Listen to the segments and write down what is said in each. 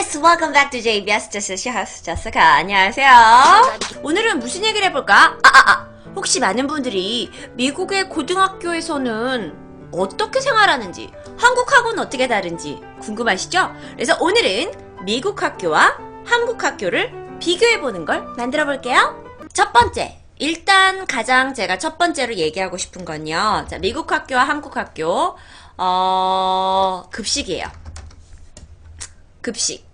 Yes, welcome back to JBS. This is your host, Jessica. 안녕하세요. 오늘은 무슨 얘기를 해볼까? 혹시 많은 분들이 미국의 고등학교에서는 어떻게 생활하는지, 한국하고는 어떻게 다른지 궁금하시죠? 그래서 오늘은 미국 학교와 한국 학교를 비교해보는 걸 만들어 볼게요. 첫 번째, 일단 가장 제가 첫 번째로 얘기하고 싶은 건요. 자, 미국 학교와 한국 학교, 급식이에요. 급식.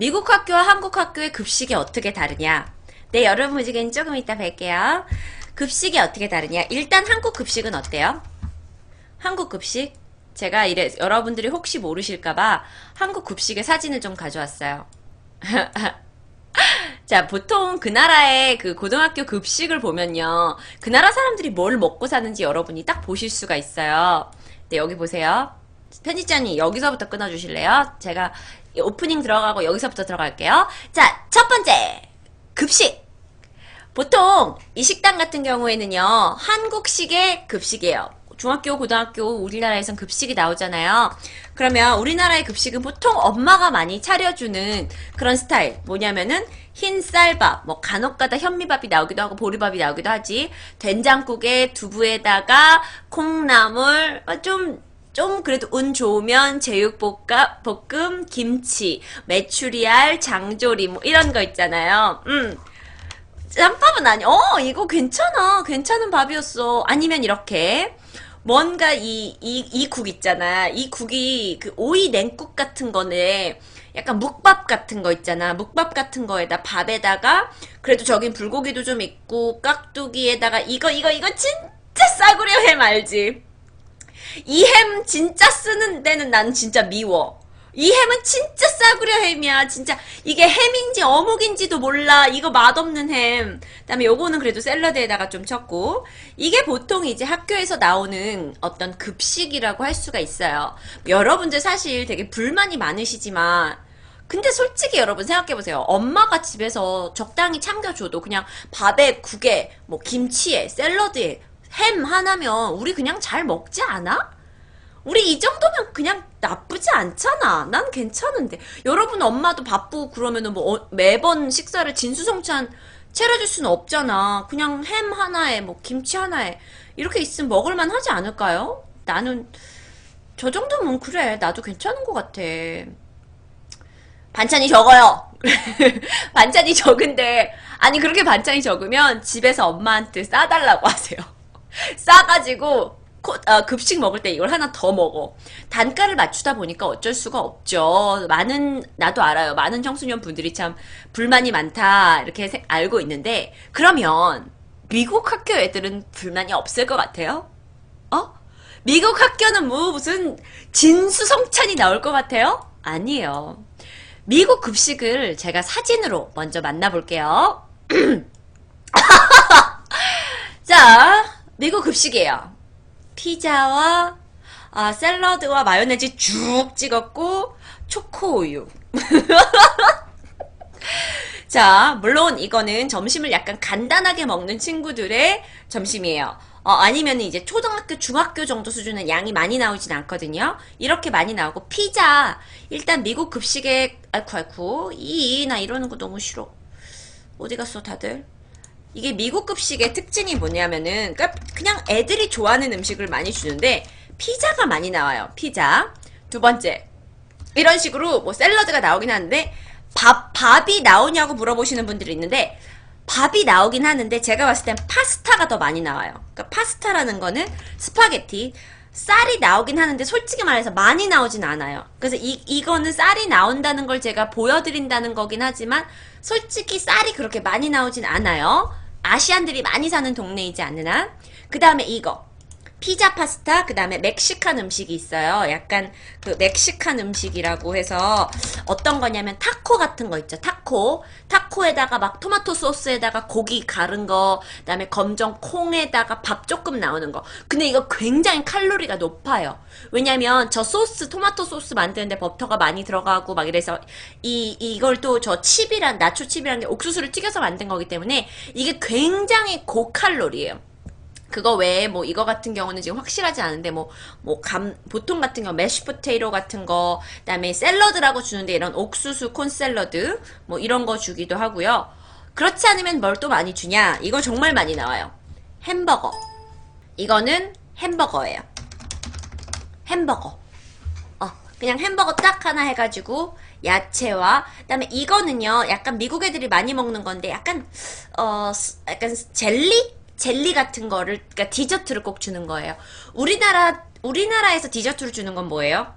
미국 학교와 한국 학교의 급식이 어떻게 다르냐? 네, 여러분 무지개는 조금 이따 뵐게요. 급식이 어떻게 다르냐? 일단 한국 급식은 어때요? 한국 급식? 제가 여러분들이 혹시 모르실까봐 한국 급식의 사진을 좀 가져왔어요. 자, 보통 그 나라의 그 고등학교 급식을 보면요. 그 나라 사람들이 뭘 먹고 사는지 여러분이 딱 보실 수가 있어요. 네, 여기 보세요. 편집자님, 여기서부터 끊어주실래요? 제가 오프닝 들어가고 여기서부터 들어갈게요. 자, 첫 번째. 급식. 보통 이 식당 같은 경우에는요. 한국식의 급식이에요. 중학교, 고등학교 우리나라에선 급식이 나오잖아요. 그러면 우리나라의 급식은 보통 엄마가 많이 차려주는 그런 스타일. 뭐냐면은 흰 쌀밥, 뭐 간혹가다 현미밥이 나오기도 하고 보리밥이 나오기도 하지. 된장국에 두부에다가 콩나물, 좀 그래도 운 좋으면 제육볶음, 김치, 메추리알, 장조림 뭐 이런 거 있잖아요. 짬밥은 아니. 이거 괜찮아. 괜찮은 밥이었어. 아니면 이렇게 뭔가 이 국 있잖아. 이 국이 그 오이 냉국 같은 거네. 약간 묵밥 같은 거 있잖아. 묵밥 같은 거에다 밥에다가 그래도 저긴 불고기도 좀 있고 깍두기에다가 이거 진짜 싸구려 햄 알지? 이 햄 진짜 쓰는 데는 난 진짜 미워. 이 햄은 진짜 싸구려 햄이야. 진짜 이게 햄인지 어묵인지도 몰라. 이거 맛없는 햄. 그다음에 요거는 그래도 샐러드에다가 좀 쳤고. 이게 보통 이제 학교에서 나오는 어떤 급식이라고 할 수가 있어요. 여러분들 사실 되게 불만이 많으시지만 근데 솔직히 여러분 생각해보세요. 엄마가 집에서 적당히 참겨줘도 그냥 밥에, 국에, 뭐 김치에, 샐러드에 햄 하나면 우리 그냥 잘 먹지 않아? 우리 이 정도면 그냥 나쁘지 않잖아. 난 괜찮은데. 여러분 엄마도 바쁘고 그러면은 뭐 매번 식사를 진수성찬 차려줄 수는 없잖아. 그냥 햄 하나에 뭐 김치 하나에 이렇게 있으면 먹을만 하지 않을까요? 나는 저 정도면 그래. 나도 괜찮은 것 같아. 반찬이 적어요. 반찬이 적은데 아니 그렇게 반찬이 적으면 집에서 엄마한테 싸달라고 하세요. 싸가지고 급식 먹을 때 이걸 하나 더 먹어. 단가를 맞추다 보니까 어쩔 수가 없죠. 나도 알아요. 많은 청소년 분들이 참 불만이 많다 이렇게 알고 있는데 그러면 미국 학교 애들은 불만이 없을 것 같아요? 미국 학교는 뭐 무슨 진수성찬이 나올 것 같아요? 아니에요. 미국 급식을 제가 사진으로 먼저 만나볼게요. 자, 미국 급식이에요. 피자와 샐러드와 마요네즈 쭉 찍었고 초코우유. 자, 물론 이거는 점심을 약간 간단하게 먹는 친구들의 점심이에요. 아니면 이제 초등학교, 중학교 정도 수준은 양이 많이 나오진 않거든요. 이렇게 많이 나오고 피자. 일단 미국 급식에 아이쿠 나 이러는 거 너무 싫어. 어디 갔어 다들? 이게 미국 급식의 특징이 뭐냐면은 그냥 애들이 좋아하는 음식을 많이 주는데 피자가 많이 나와요. 피자. 두 번째. 이런 식으로 뭐 샐러드가 나오긴 하는데 밥이 나오냐고 물어보시는 분들이 있는데 밥이 나오긴 하는데 제가 봤을 땐 파스타가 더 많이 나와요. 그러니까 파스타라는 거는 스파게티. 쌀이 나오긴 하는데 솔직히 말해서 많이 나오진 않아요. 그래서 이거는 쌀이 나온다는 걸 제가 보여드린다는 거긴 하지만 솔직히 쌀이 그렇게 많이 나오진 않아요. 아시안들이 많이 사는 동네이지 않는 한. 그 다음에 이거 피자 파스타, 그 다음에 멕시칸 음식이 있어요. 약간 그 멕시칸 음식이라고 해서 어떤 거냐면 타코 같은 거 있죠. 타코에다가 막 토마토 소스에다가 고기 가른 거, 그 다음에 검정 콩에다가 밥 조금 나오는 거. 근데 이거 굉장히 칼로리가 높아요. 왜냐면 저 소스, 토마토 소스 만드는데 버터가 많이 들어가고 막 이래서 이걸 또 저 나초 칩이란 게 옥수수를 튀겨서 만든 거기 때문에 이게 굉장히 고칼로리예요. 그거 외에 뭐 이거 같은 경우는 지금 확실하지 않은데 보통 같은 경우 매쉬 포테이토 같은 거, 그다음에 샐러드라고 주는데 이런 옥수수 콘 샐러드 뭐 이런 거 주기도 하고요. 그렇지 않으면 뭘 또 많이 주냐? 이거 정말 많이 나와요. 햄버거. 이거는 햄버거예요. 햄버거. 그냥 햄버거 딱 하나 해가지고 야채와 그다음에 이거는요 약간 미국 애들이 많이 먹는 건데 약간 젤리 같은 거를 그러니까 디저트를 꼭 주는 거예요. 우리나라에서 디저트를 주는 건 뭐예요?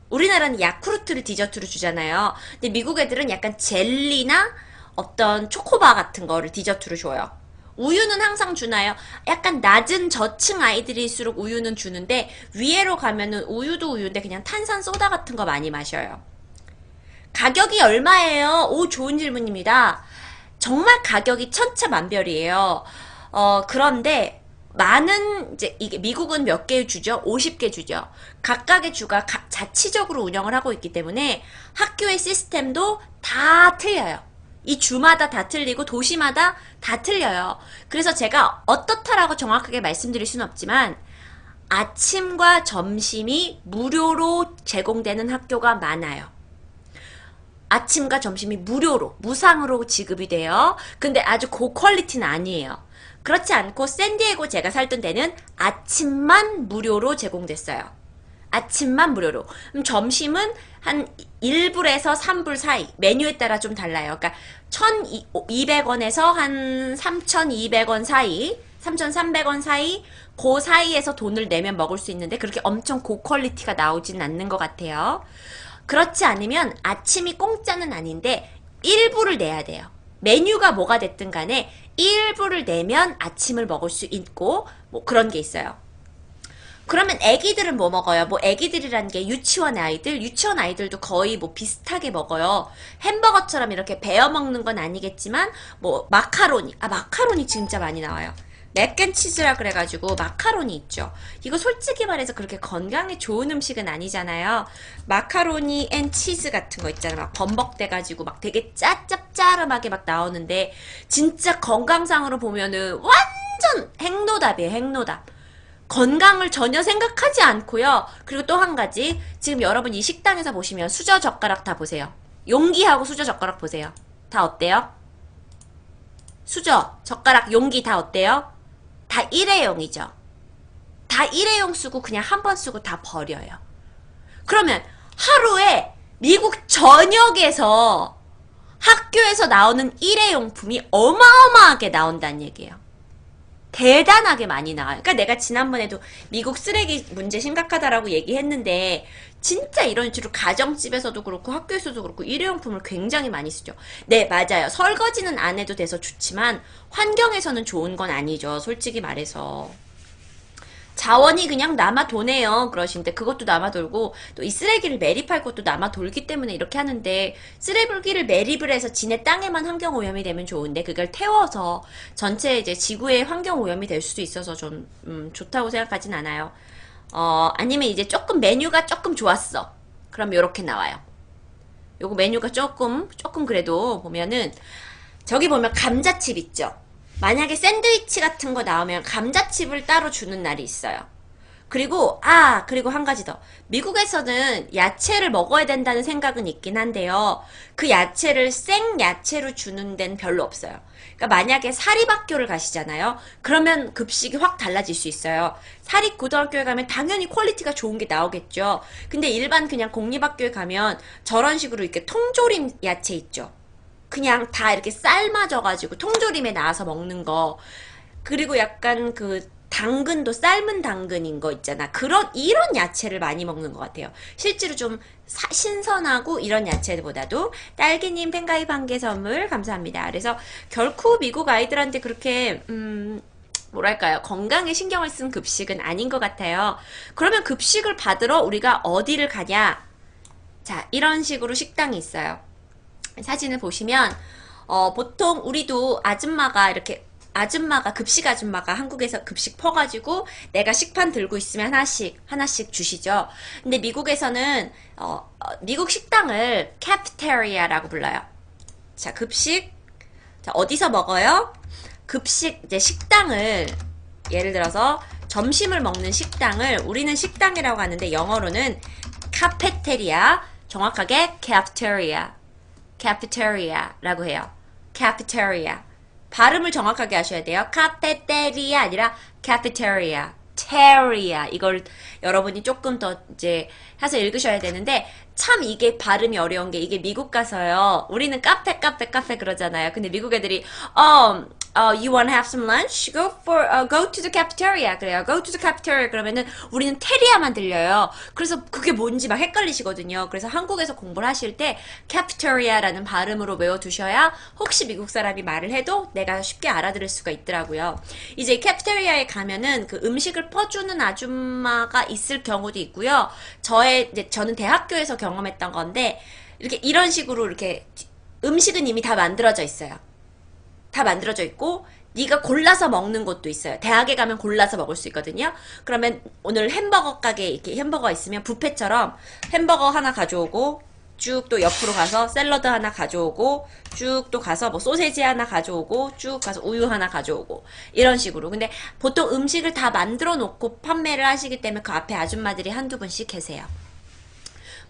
우리나라는 야쿠르트를 디저트로 주잖아요. 근데 미국 애들은 약간 젤리나 어떤 초코바 같은 거를 디저트로 줘요. 우유는 항상 주나요? 약간 낮은 저층 아이들일수록 우유는 주는데 위에로 가면은 우유도 우유인데 그냥 탄산 소다 같은 거 많이 마셔요. 가격이 얼마예요? 오, 좋은 질문입니다. 정말 가격이 천차만별이에요. 그런데 이제 이게 미국은 몇 개 주죠? 50개 주죠. 각각의 주가 자치적으로 운영을 하고 있기 때문에 학교의 시스템도 다 틀려요. 이 주마다 다 틀리고 도시마다 다 틀려요. 그래서 제가 어떻다라고 정확하게 말씀드릴 수는 없지만 아침과 점심이 무료로 제공되는 학교가 많아요. 아침과 점심이 무상으로 지급이 돼요. 근데 아주 고퀄리티는 아니에요. 그렇지 않고 샌디에고 제가 살던 데는 아침만 무료로 제공됐어요. 아침만 무료로. 그럼 점심은 한 1불에서 3불 사이. 메뉴에 따라 좀 달라요. 그러니까 1,200원에서 한 3,200원 사이, 3,300원 사이, 그 사이에서 돈을 내면 먹을 수 있는데 그렇게 엄청 고퀄리티가 나오진 않는 것 같아요. 그렇지 않으면 아침이 공짜는 아닌데 1불을 내야 돼요. 메뉴가 뭐가 됐든 간에 1불을 내면 아침을 먹을 수 있고 뭐 그런 게 있어요. 그러면 애기들은 뭐 먹어요? 뭐 애기들이란 게 유치원 아이들도 거의 뭐 비슷하게 먹어요. 햄버거처럼 이렇게 베어 먹는 건 아니겠지만 뭐 마카로니 진짜 많이 나와요. 맥앤치즈라 그래가지고 마카로니 있죠. 이거 솔직히 말해서 그렇게 건강에 좋은 음식은 아니잖아요. 마카로니 앤 치즈 같은 거 있잖아요. 막 범벅돼가지고 막 되게 짭짭짜름하게 막 나오는데 진짜 건강상으로 보면은 완전 행노답이에요. 행노답. 건강을 전혀 생각하지 않고요. 그리고 또 한 가지, 지금 여러분 이 식당에서 보시면 수저 젓가락 다 보세요. 용기하고 수저 젓가락 보세요. 다 어때요? 수저, 젓가락, 용기 다 어때요? 다 일회용이죠. 다 일회용 쓰고 그냥 한 번 쓰고 다 버려요. 그러면 하루에 미국 전역에서 학교에서 나오는 일회용품이 어마어마하게 나온다는 얘기예요. 대단하게 많이 나와요. 그러니까 내가 지난번에도 미국 쓰레기 문제 심각하다라고 얘기했는데 진짜 이런 식으로 가정집에서도 그렇고 학교에서도 그렇고 일회용품을 굉장히 많이 쓰죠. 네, 맞아요. 설거지는 안 해도 돼서 좋지만 환경에서는 좋은 건 아니죠. 솔직히 말해서. 자원이 그냥 남아 도네요. 그러신데 그것도 남아 돌고 또 이 쓰레기를 매립할 것도 남아 돌기 때문에 이렇게 하는데 쓰레기를 매립을 해서 지네 땅에만 환경 오염이 되면 좋은데 그걸 태워서 전체 이제 지구의 환경 오염이 될 수도 있어서 좀 좋다고 생각하진 않아요. 아니면 이제 조금 메뉴가 조금 좋았어. 그럼 요렇게 나와요. 요거 메뉴가 조금 그래도 보면은 저기 보면 감자칩 있죠. 만약에 샌드위치 같은 거 나오면 감자칩을 따로 주는 날이 있어요. 그리고 한 가지 더. 미국에서는 야채를 먹어야 된다는 생각은 있긴 한데요. 그 야채를 생 야채로 주는 데는 별로 없어요. 그러니까 만약에 사립학교를 가시잖아요. 그러면 급식이 확 달라질 수 있어요. 사립고등학교에 가면 당연히 퀄리티가 좋은 게 나오겠죠. 근데 일반 그냥 공립학교에 가면 저런 식으로 이렇게 통조림 야채 있죠. 그냥 다 이렇게 삶아져가지고 통조림에 나와서 먹는 거. 그리고 약간 그 당근도 삶은 당근인 거 있잖아. 이런 야채를 많이 먹는 것 같아요. 실제로 좀 신선하고 이런 야채보다도 딸기님 팬가입 한 개 선물 감사합니다. 그래서 결코 미국 아이들한테 그렇게 뭐랄까요, 건강에 신경을 쓴 급식은 아닌 것 같아요. 그러면 급식을 받으러 우리가 어디를 가냐? 자, 이런 식으로 식당이 있어요. 사진을 보시면 보통 우리도 급식 아줌마가 한국에서 급식 퍼가지고 내가 식판 들고 있으면 하나씩 주시죠. 근데 미국에서는 미국 식당을 카페테리아라고 불러요. 자, 급식. 자, 어디서 먹어요? 급식 이제 식당을 예를 들어서 점심을 먹는 식당을 우리는 식당이라고 하는데 영어로는 카페테리아, 정확하게 cafeteria라고 해요. cafeteria. 발음을 정확하게 하셔야 돼요. 카페테리아 아니라 cafeteria. 테리아. 이걸 여러분이 조금 더 이제 해서 읽으셔야 되는데 참 이게 발음이 어려운 게 이게 미국 가서요. 우리는 카페 그러잖아요. 근데 미국 애들이 you wanna have some lunch? Go to the cafeteria. 그래요. Go to the cafeteria. 그러면은 우리는 테리아만 들려요. 그래서 그게 뭔지 막 헷갈리시거든요. 그래서 한국에서 공부를 하실 때 cafeteria라는 발음으로 외워두셔야 혹시 미국 사람이 말을 해도 내가 쉽게 알아들을 수가 있더라고요. 이제 cafeteria에 가면은 그 음식을 퍼주는 아줌마가 있을 경우도 있고요. 저는 대학교에서 경험했던 건데 이렇게 이런 식으로 이렇게 음식은 이미 다 만들어져 있어요. 다 만들어져 있고 네가 골라서 먹는 곳도 있어요. 대학에 가면 골라서 먹을 수 있거든요. 그러면 오늘 햄버거 가게 이렇게 햄버거가 있으면 뷔페처럼 햄버거 하나 가져오고 쭉 또 옆으로 가서 샐러드 하나 가져오고 쭉 또 가서 뭐 소세지 하나 가져오고 쭉 가서 우유 하나 가져오고 이런 식으로. 근데 보통 음식을 다 만들어 놓고 판매를 하시기 때문에 그 앞에 아줌마들이 한두 분씩 계세요.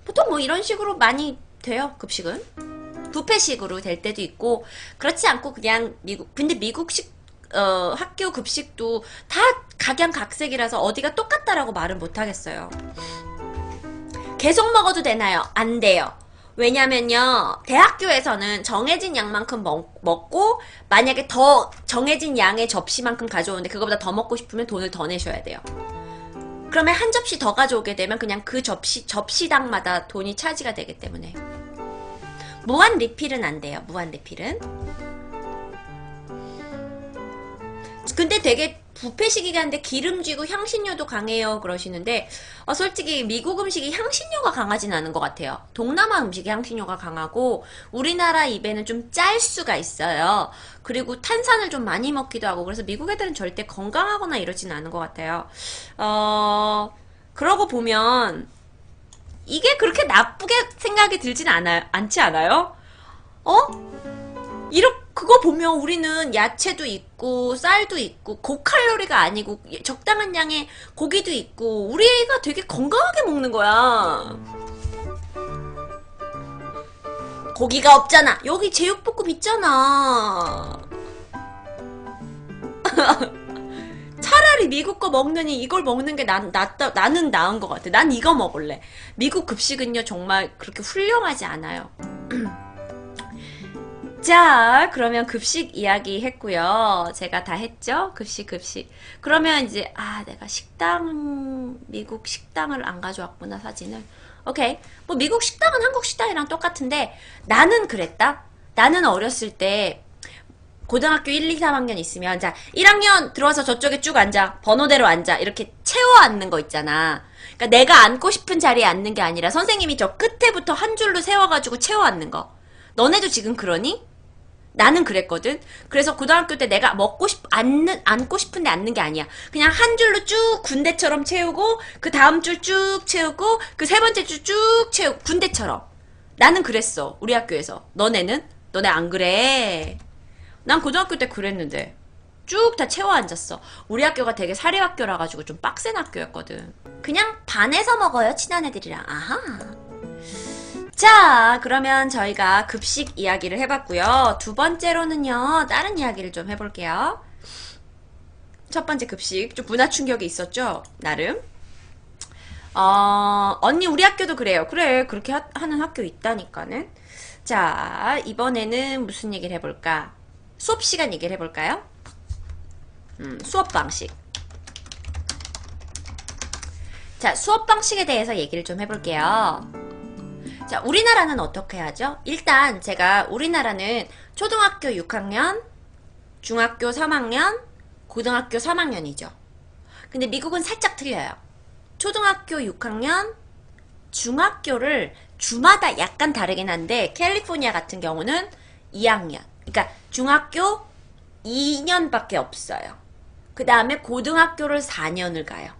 보통 뭐 이런 식으로 많이 돼요, 급식은. 뷔페식으로 될 때도 있고 그렇지 않고 그냥 근데 미국식 학교 급식도 다 각양각색이라서 어디가 똑같다라고 말은 못하겠어요. 계속 먹어도 되나요? 안 돼요. 왜냐면요 대학교에서는 정해진 양만큼 먹고 만약에 더 정해진 양의 접시만큼 가져오는데 그거보다 더 먹고 싶으면 돈을 더 내셔야 돼요. 그러면 한 접시 더 가져오게 되면 그냥 그 접시당마다 돈이 차지가 되기 때문에 무한 리필은 안 돼요. 무한 리필은. 근데 되게 뷔페식이긴 한데 기름지고 향신료도 강해요 그러시는데 솔직히 미국 음식이 향신료가 강하진 않은 것 같아요. 동남아 음식이 향신료가 강하고 우리나라 입에는 좀 짤 수가 있어요. 그리고 탄산을 좀 많이 먹기도 하고 그래서 미국 애들은 절대 건강하거나 이러진 않은 것 같아요. 그러고 보면 이게 그렇게 나쁘게 생각이 들진 않지 않아요? 그거 보면 우리는 야채도 있고 쌀도 있고 고칼로리가 아니고 적당한 양의 고기도 있고 우리가 되게 건강하게 먹는 거야. 고기가 없잖아. 여기 제육볶음 있잖아. 차라리 미국 거 먹느니 이걸 먹는 게 나는 나은 것 같아. 난 이거 먹을래. 미국 급식은요 정말 그렇게 훌륭하지 않아요. 자, 그러면 급식 이야기 했고요. 제가 다 했죠? 급식. 그러면 이제 내가 미국 식당을 안 가져왔구나, 사진을. 오케이. 뭐 미국 식당은 한국 식당이랑 똑같은데 나는 그랬다. 나는 어렸을 때 고등학교 1, 2, 3학년 있으면 자, 1학년 들어와서 저쪽에 쭉 앉아. 번호대로 앉아. 이렇게 채워 앉는 거 있잖아. 그러니까 내가 앉고 싶은 자리에 앉는 게 아니라 선생님이 저 끝에부터 한 줄로 세워가지고 채워 앉는 거. 너네도 지금 그러니? 나는 그랬거든. 그래서 고등학교 때 내가 앉고 싶은데 앉는 게 아니야. 그냥 한 줄로 쭉 군대처럼 채우고 그 다음 줄 쭉 채우고 그 세 번째 줄 쭉 채우고 군대처럼. 나는 그랬어. 우리 학교에서. 너네는? 너네 안 그래? 난 고등학교 때 그랬는데 쭉 다 채워 앉았어. 우리 학교가 되게 사립학교라 가지고 좀 빡센 학교였거든. 그냥 반에서 먹어요, 친한 애들이랑. 아하. 자, 그러면 저희가 급식 이야기를 해봤고요. 두 번째로는요, 다른 이야기를 좀 해볼게요. 첫 번째 급식, 좀 문화 충격이 있었죠? 나름. 언니, 우리 학교도 그래요. 그래, 그렇게 하는 학교 있다니까는. 자, 이번에는 무슨 얘기를 해볼까? 수업 시간 얘기를 해볼까요? 수업 방식. 자, 수업 방식에 대해서 얘기를 좀 해볼게요. 자, 우리나라는 어떻게 하죠? 일단 우리나라는 초등학교 6학년, 중학교 3학년, 고등학교 3학년이죠. 근데 미국은 살짝 틀려요. 초등학교 6학년, 중학교를 주마다 약간 다르긴 한데 캘리포니아 같은 경우는 2학년. 그러니까 중학교 2년밖에 없어요. 그 다음에 고등학교를 4년을 가요.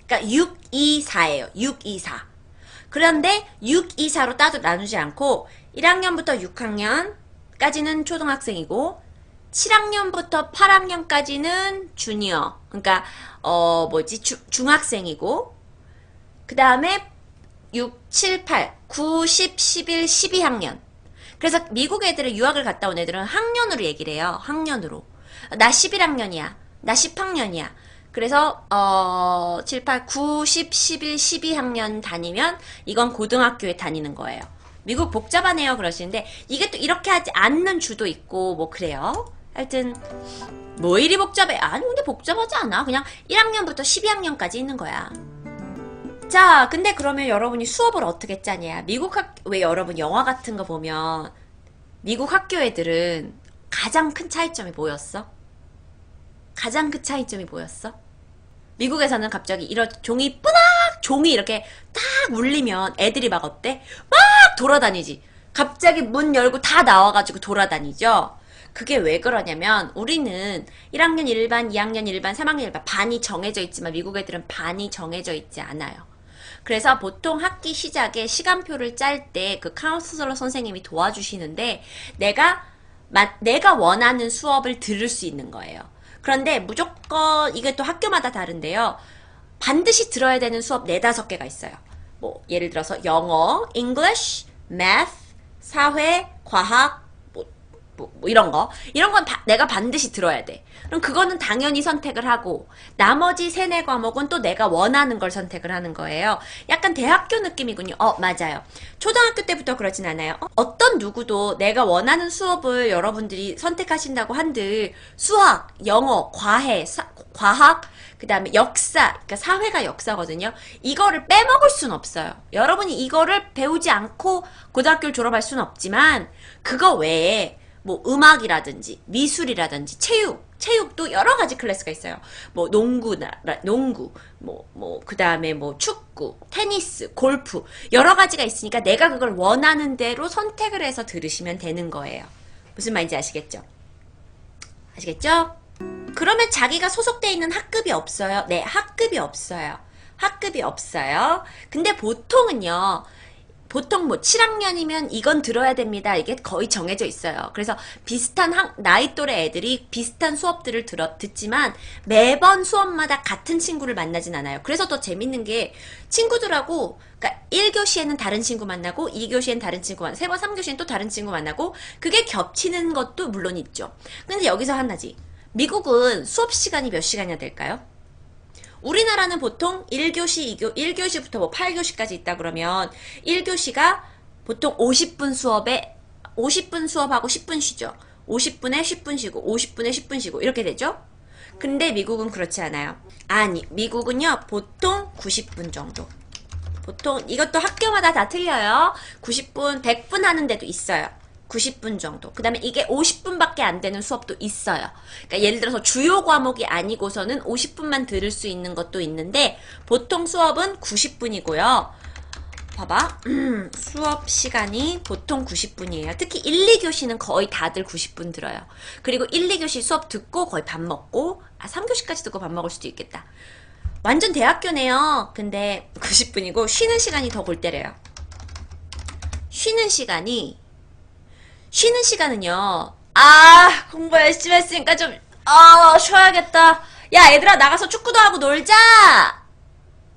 그러니까 6, 2, 4예요. 6, 2, 4. 그런데 6, 2, 4로 나누지 않고 1학년부터 6학년까지는 초등학생이고 7학년부터 8학년까지는 주니어. 그러니까 중학생이고 그 다음에 6, 7, 8, 9, 10, 11, 12학년. 그래서 미국 애들은 유학을 갔다 온 애들은 학년으로 얘기를 해요. 학년으로. 나 11학년이야. 나 10학년이야. 그래서 7, 8, 9, 10, 11, 12학년 다니면 이건 고등학교에 다니는 거예요. 미국 복잡하네요 그러시는데 이게 또 이렇게 하지 않는 주도 있고 뭐 그래요. 하여튼 뭐 이리 복잡해. 아니 근데 복잡하지 않아. 그냥 1학년부터 12학년까지 있는 거야. 자, 근데 그러면 여러분이 수업을 어떻게 짜냐? 왜 여러분 영화 같은 거 보면 미국 학교 애들은 가장 큰 차이점이 뭐였어? 가장 큰 차이점이 뭐였어? 미국에서는 갑자기 이런 종이 이렇게 딱 울리면 애들이 막 어때? 막 돌아다니지. 갑자기 문 열고 다 나와가지고 돌아다니죠? 그게 왜 그러냐면 우리는 1학년 1반, 2학년 1반, 3학년 1반 반이 정해져 있지만 미국 애들은 반이 정해져 있지 않아요. 그래서 보통 학기 시작에 시간표를 짤 때 그 카운슬러 선생님이 도와주시는데 내가 원하는 수업을 들을 수 있는 거예요. 그런데 무조건 이게 또 학교마다 다른데요. 반드시 들어야 되는 수업 4, 5개가 있어요. 뭐 예를 들어서 영어, English, Math, 사회, 과학, 뭐 이런 거. 이런 건 내가 반드시 들어야 돼. 그럼 그거는 당연히 선택을 하고 나머지 3, 4과목은 또 내가 원하는 걸 선택을 하는 거예요. 약간 대학교 느낌이군요. 맞아요. 초등학교 때부터 그러진 않아요. 어떤 누구도 내가 원하는 수업을 여러분들이 선택하신다고 한들 수학, 영어, 과학, 그 다음에 역사, 그러니까 사회가 역사거든요. 이거를 빼먹을 순 없어요. 여러분이 이거를 배우지 않고 고등학교를 졸업할 수는 없지만 그거 외에 뭐 음악이라든지 미술이라든지 체육도 여러 가지 클래스가 있어요. 뭐 농구, 그 다음에 뭐 축구, 테니스, 골프 여러 가지가 있으니까 내가 그걸 원하는 대로 선택을 해서 들으시면 되는 거예요. 무슨 말인지 아시겠죠? 아시겠죠? 그러면 자기가 소속돼 있는 학급이 없어요. 네, 학급이 없어요. 학급이 없어요. 근데 보통은요. 보통 뭐 7학년이면 이건 들어야 됩니다. 이게 거의 정해져 있어요. 그래서 비슷한 나이 또래 애들이 비슷한 수업들을 듣지만 매번 수업마다 같은 친구를 만나진 않아요. 그래서 더 재밌는 게 친구들하고 그러니까 1교시에는 다른 친구 만나고 2교시엔 다른 친구 만나고 3번 3교시엔 또 다른 친구 만나고 그게 겹치는 것도 물론 있죠. 근데 여기서 하나지. 미국은 수업 시간이 몇 시간이나 될까요? 우리나라는 보통 1교시부터 뭐 8교시까지 있다 그러면 1교시가 보통 50분 수업하고 10분 쉬죠. 50분에 10분 쉬고 50분에 10분 쉬고 이렇게 되죠. 근데 미국은 그렇지 않아요. 아니, 미국은요, 보통 90분 정도. 보통 이것도 학교마다 다 틀려요. 90분, 100분 하는 데도 있어요. 90분 정도. 그 다음에 이게 50분밖에 안 되는 수업도 있어요. 그러니까 예를 들어서 주요 과목이 아니고서는 50분만 들을 수 있는 것도 있는데 보통 수업은 90분이고요. 봐봐. 수업 시간이 보통 90분이에요. 특히 1, 2교시는 거의 다들 90분 들어요. 그리고 1, 2교시 수업 듣고 거의 밥 먹고 3교시까지 듣고 밥 먹을 수도 있겠다. 완전 대학교네요. 근데 90분이고 쉬는 시간이 더 골 때려요. 쉬는 시간은요. 공부 열심히 했으니까 좀 쉬어야겠다. 야, 얘들아 나가서 축구도 하고 놀자.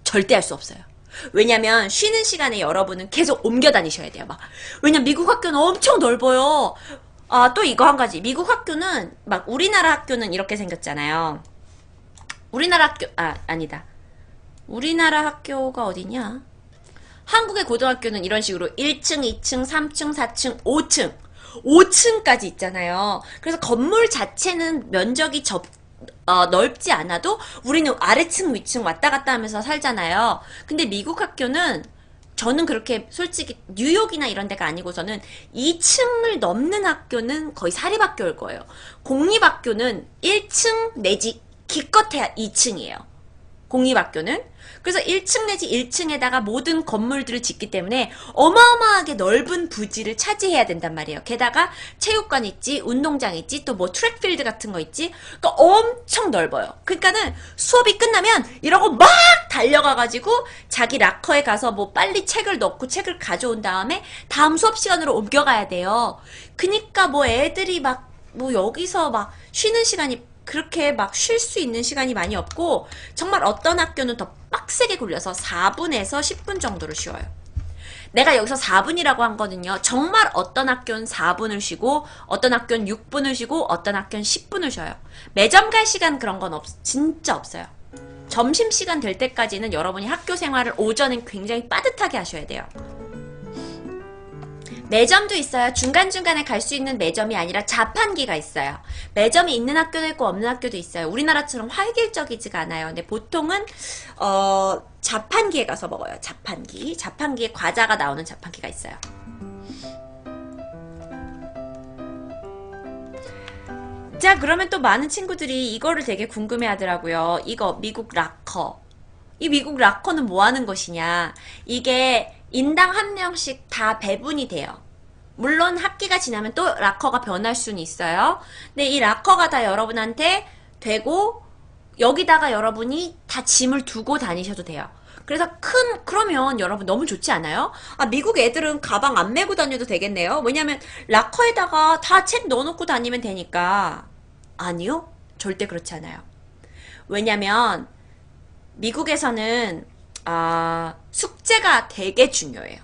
절대 할 수 없어요. 왜냐면 쉬는 시간에 여러분은 계속 옮겨 다니셔야 돼요. 왜냐면 미국 학교는 엄청 넓어요. 또 이거 한 가지. 미국 학교는 막 우리나라 학교는 이렇게 생겼잖아요. 아니다. 우리나라 학교가 어디냐? 한국의 고등학교는 이런 식으로 1층, 2층, 3층, 4층, 5층 5층까지 있잖아요. 그래서 건물 자체는 면적이 넓지 않아도 우리는 아래층, 위층 왔다 갔다 하면서 살잖아요. 근데 미국 학교는 저는 그렇게 솔직히 뉴욕이나 이런 데가 아니고서는 2층을 넘는 학교는 거의 사립학교일 거예요. 공립학교는 1층 내지 기껏해야 2층이에요. 공립학교는. 그래서 1층 내지 1층에다가 모든 건물들을 짓기 때문에 어마어마하게 넓은 부지를 차지해야 된단 말이에요. 게다가 체육관 있지, 운동장 있지, 또 뭐 트랙필드 같은 거 있지. 그러니까 엄청 넓어요. 그러니까는 수업이 끝나면 이러고 막 달려가가지고 자기 락커에 가서 뭐 빨리 책을 넣고 책을 가져온 다음에 다음 수업 시간으로 옮겨가야 돼요. 그니까 뭐 애들이 막 뭐 여기서 막 쉬는 시간이 그렇게 막 쉴 수 있는 시간이 많이 없고 정말 어떤 학교는 더 빡세게 굴려서 4분에서 10분 정도를 쉬어요. 내가 여기서 4분이라고 한 거는요. 정말 어떤 학교는 4분을 쉬고 어떤 학교는 6분을 쉬고 어떤 학교는 10분을 쉬어요. 매점 갈 시간 그런 건 진짜 없어요. 점심시간 될 때까지는 여러분이 학교 생활을 오전엔 굉장히 빠듯하게 하셔야 돼요. 매점도 있어요. 중간중간에 갈 수 있는 매점이 아니라 자판기가 있어요. 매점이 있는 학교도 있고 없는 학교도 있어요. 우리나라처럼 활길적이지가 않아요. 근데 보통은 자판기에 가서 먹어요. 자판기에 과자가 나오는 자판기가 있어요. 자, 그러면 또 많은 친구들이 이거를 되게 궁금해 하더라고요. 이거 미국 락커. 이 미국 락커는 뭐 하는 것이냐. 이게 인당 한 명씩 다 배분이 돼요. 물론 학기가 지나면 또 락커가 변할 수는 있어요. 근데 이 락커가 다 여러분한테 되고 여기다가 여러분이 다 짐을 두고 다니셔도 돼요. 그래서 그러면 여러분 너무 좋지 않아요? 아, 미국 애들은 가방 안 메고 다녀도 되겠네요. 왜냐면 락커에다가 다 책 넣어놓고 다니면 되니까. 아니요? 절대 그렇지 않아요. 왜냐면 미국에서는 숙제가 되게 중요해요.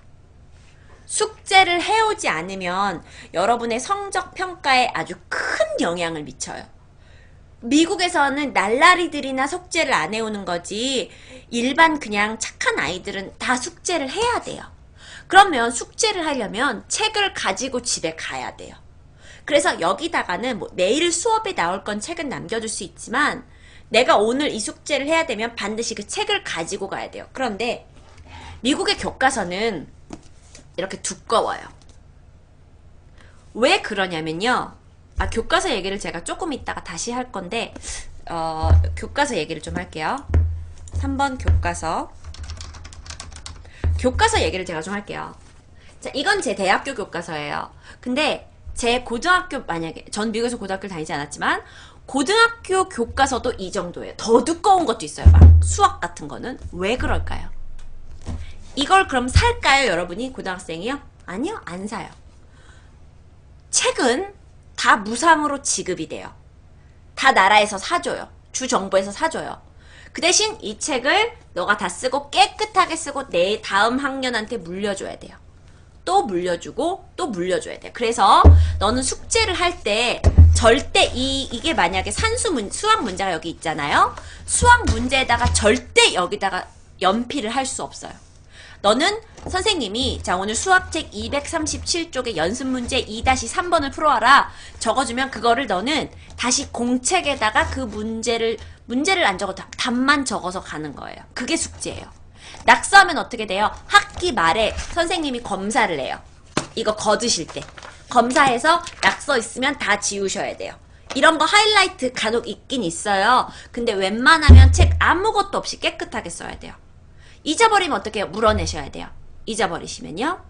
숙제를 해오지 않으면 여러분의 성적 평가에 아주 큰 영향을 미쳐요. 미국에서는 날라리들이나 숙제를 안 해오는 거지 일반 그냥 착한 아이들은 다 숙제를 해야 돼요. 그러면 숙제를 하려면 책을 가지고 집에 가야 돼요. 그래서 여기다가는 뭐 내일 수업에 나올 건 책은 남겨둘 수 있지만 내가 오늘 이 숙제를 해야 되면 반드시 그 책을 가지고 가야 돼요. 그런데 미국의 교과서는 이렇게 두꺼워요. 왜 그러냐면요. 교과서 얘기를 제가 조금 이따가 다시 할 건데 교과서 얘기를 좀 할게요. 3번 교과서 얘기를 제가 좀 할게요. 자, 이건 제 대학교 교과서예요. 근데 제 고등학교 만약에 전 미국에서 고등학교를 다니지 않았지만 고등학교 교과서도 이 정도예요. 더 두꺼운 것도 있어요. 막 수학 같은 거는. 왜 그럴까요? 이걸 그럼 살까요, 여러분이? 고등학생이요? 아니요, 안 사요. 책은 다 무상으로 지급이 돼요. 다 나라에서 사줘요. 주정부에서 사줘요. 그 대신 이 책을 너가 다 쓰고 깨끗하게 쓰고 내 다음 학년한테 물려줘야 돼요. 또 물려주고 또 물려줘야 돼요. 그래서 너는 숙제를 할 때 절대 이게 만약에 수학 문제가 여기 있잖아요. 수학 문제에다가 절대 여기다가 연필을 할 수 없어요. 너는 선생님이 자 오늘 수학책 237쪽의 연습문제 2-3번을 풀어와라 적어주면 그거를 너는 다시 공책에다가 그 문제를 안 적어도 답만 적어서 가는 거예요. 그게 숙제예요. 낙서하면 어떻게 돼요? 학기 말에 선생님이 검사를 해요. 이거 거드실 때 검사해서 낙서 있으면 다 지우셔야 돼요. 이런 거 하이라이트 간혹 있긴 있어요. 근데 웬만하면 책 아무것도 없이 깨끗하게 써야 돼요. 잊어버리면 어떻게 해요? 물어내셔야 돼요. 잊어버리시면요.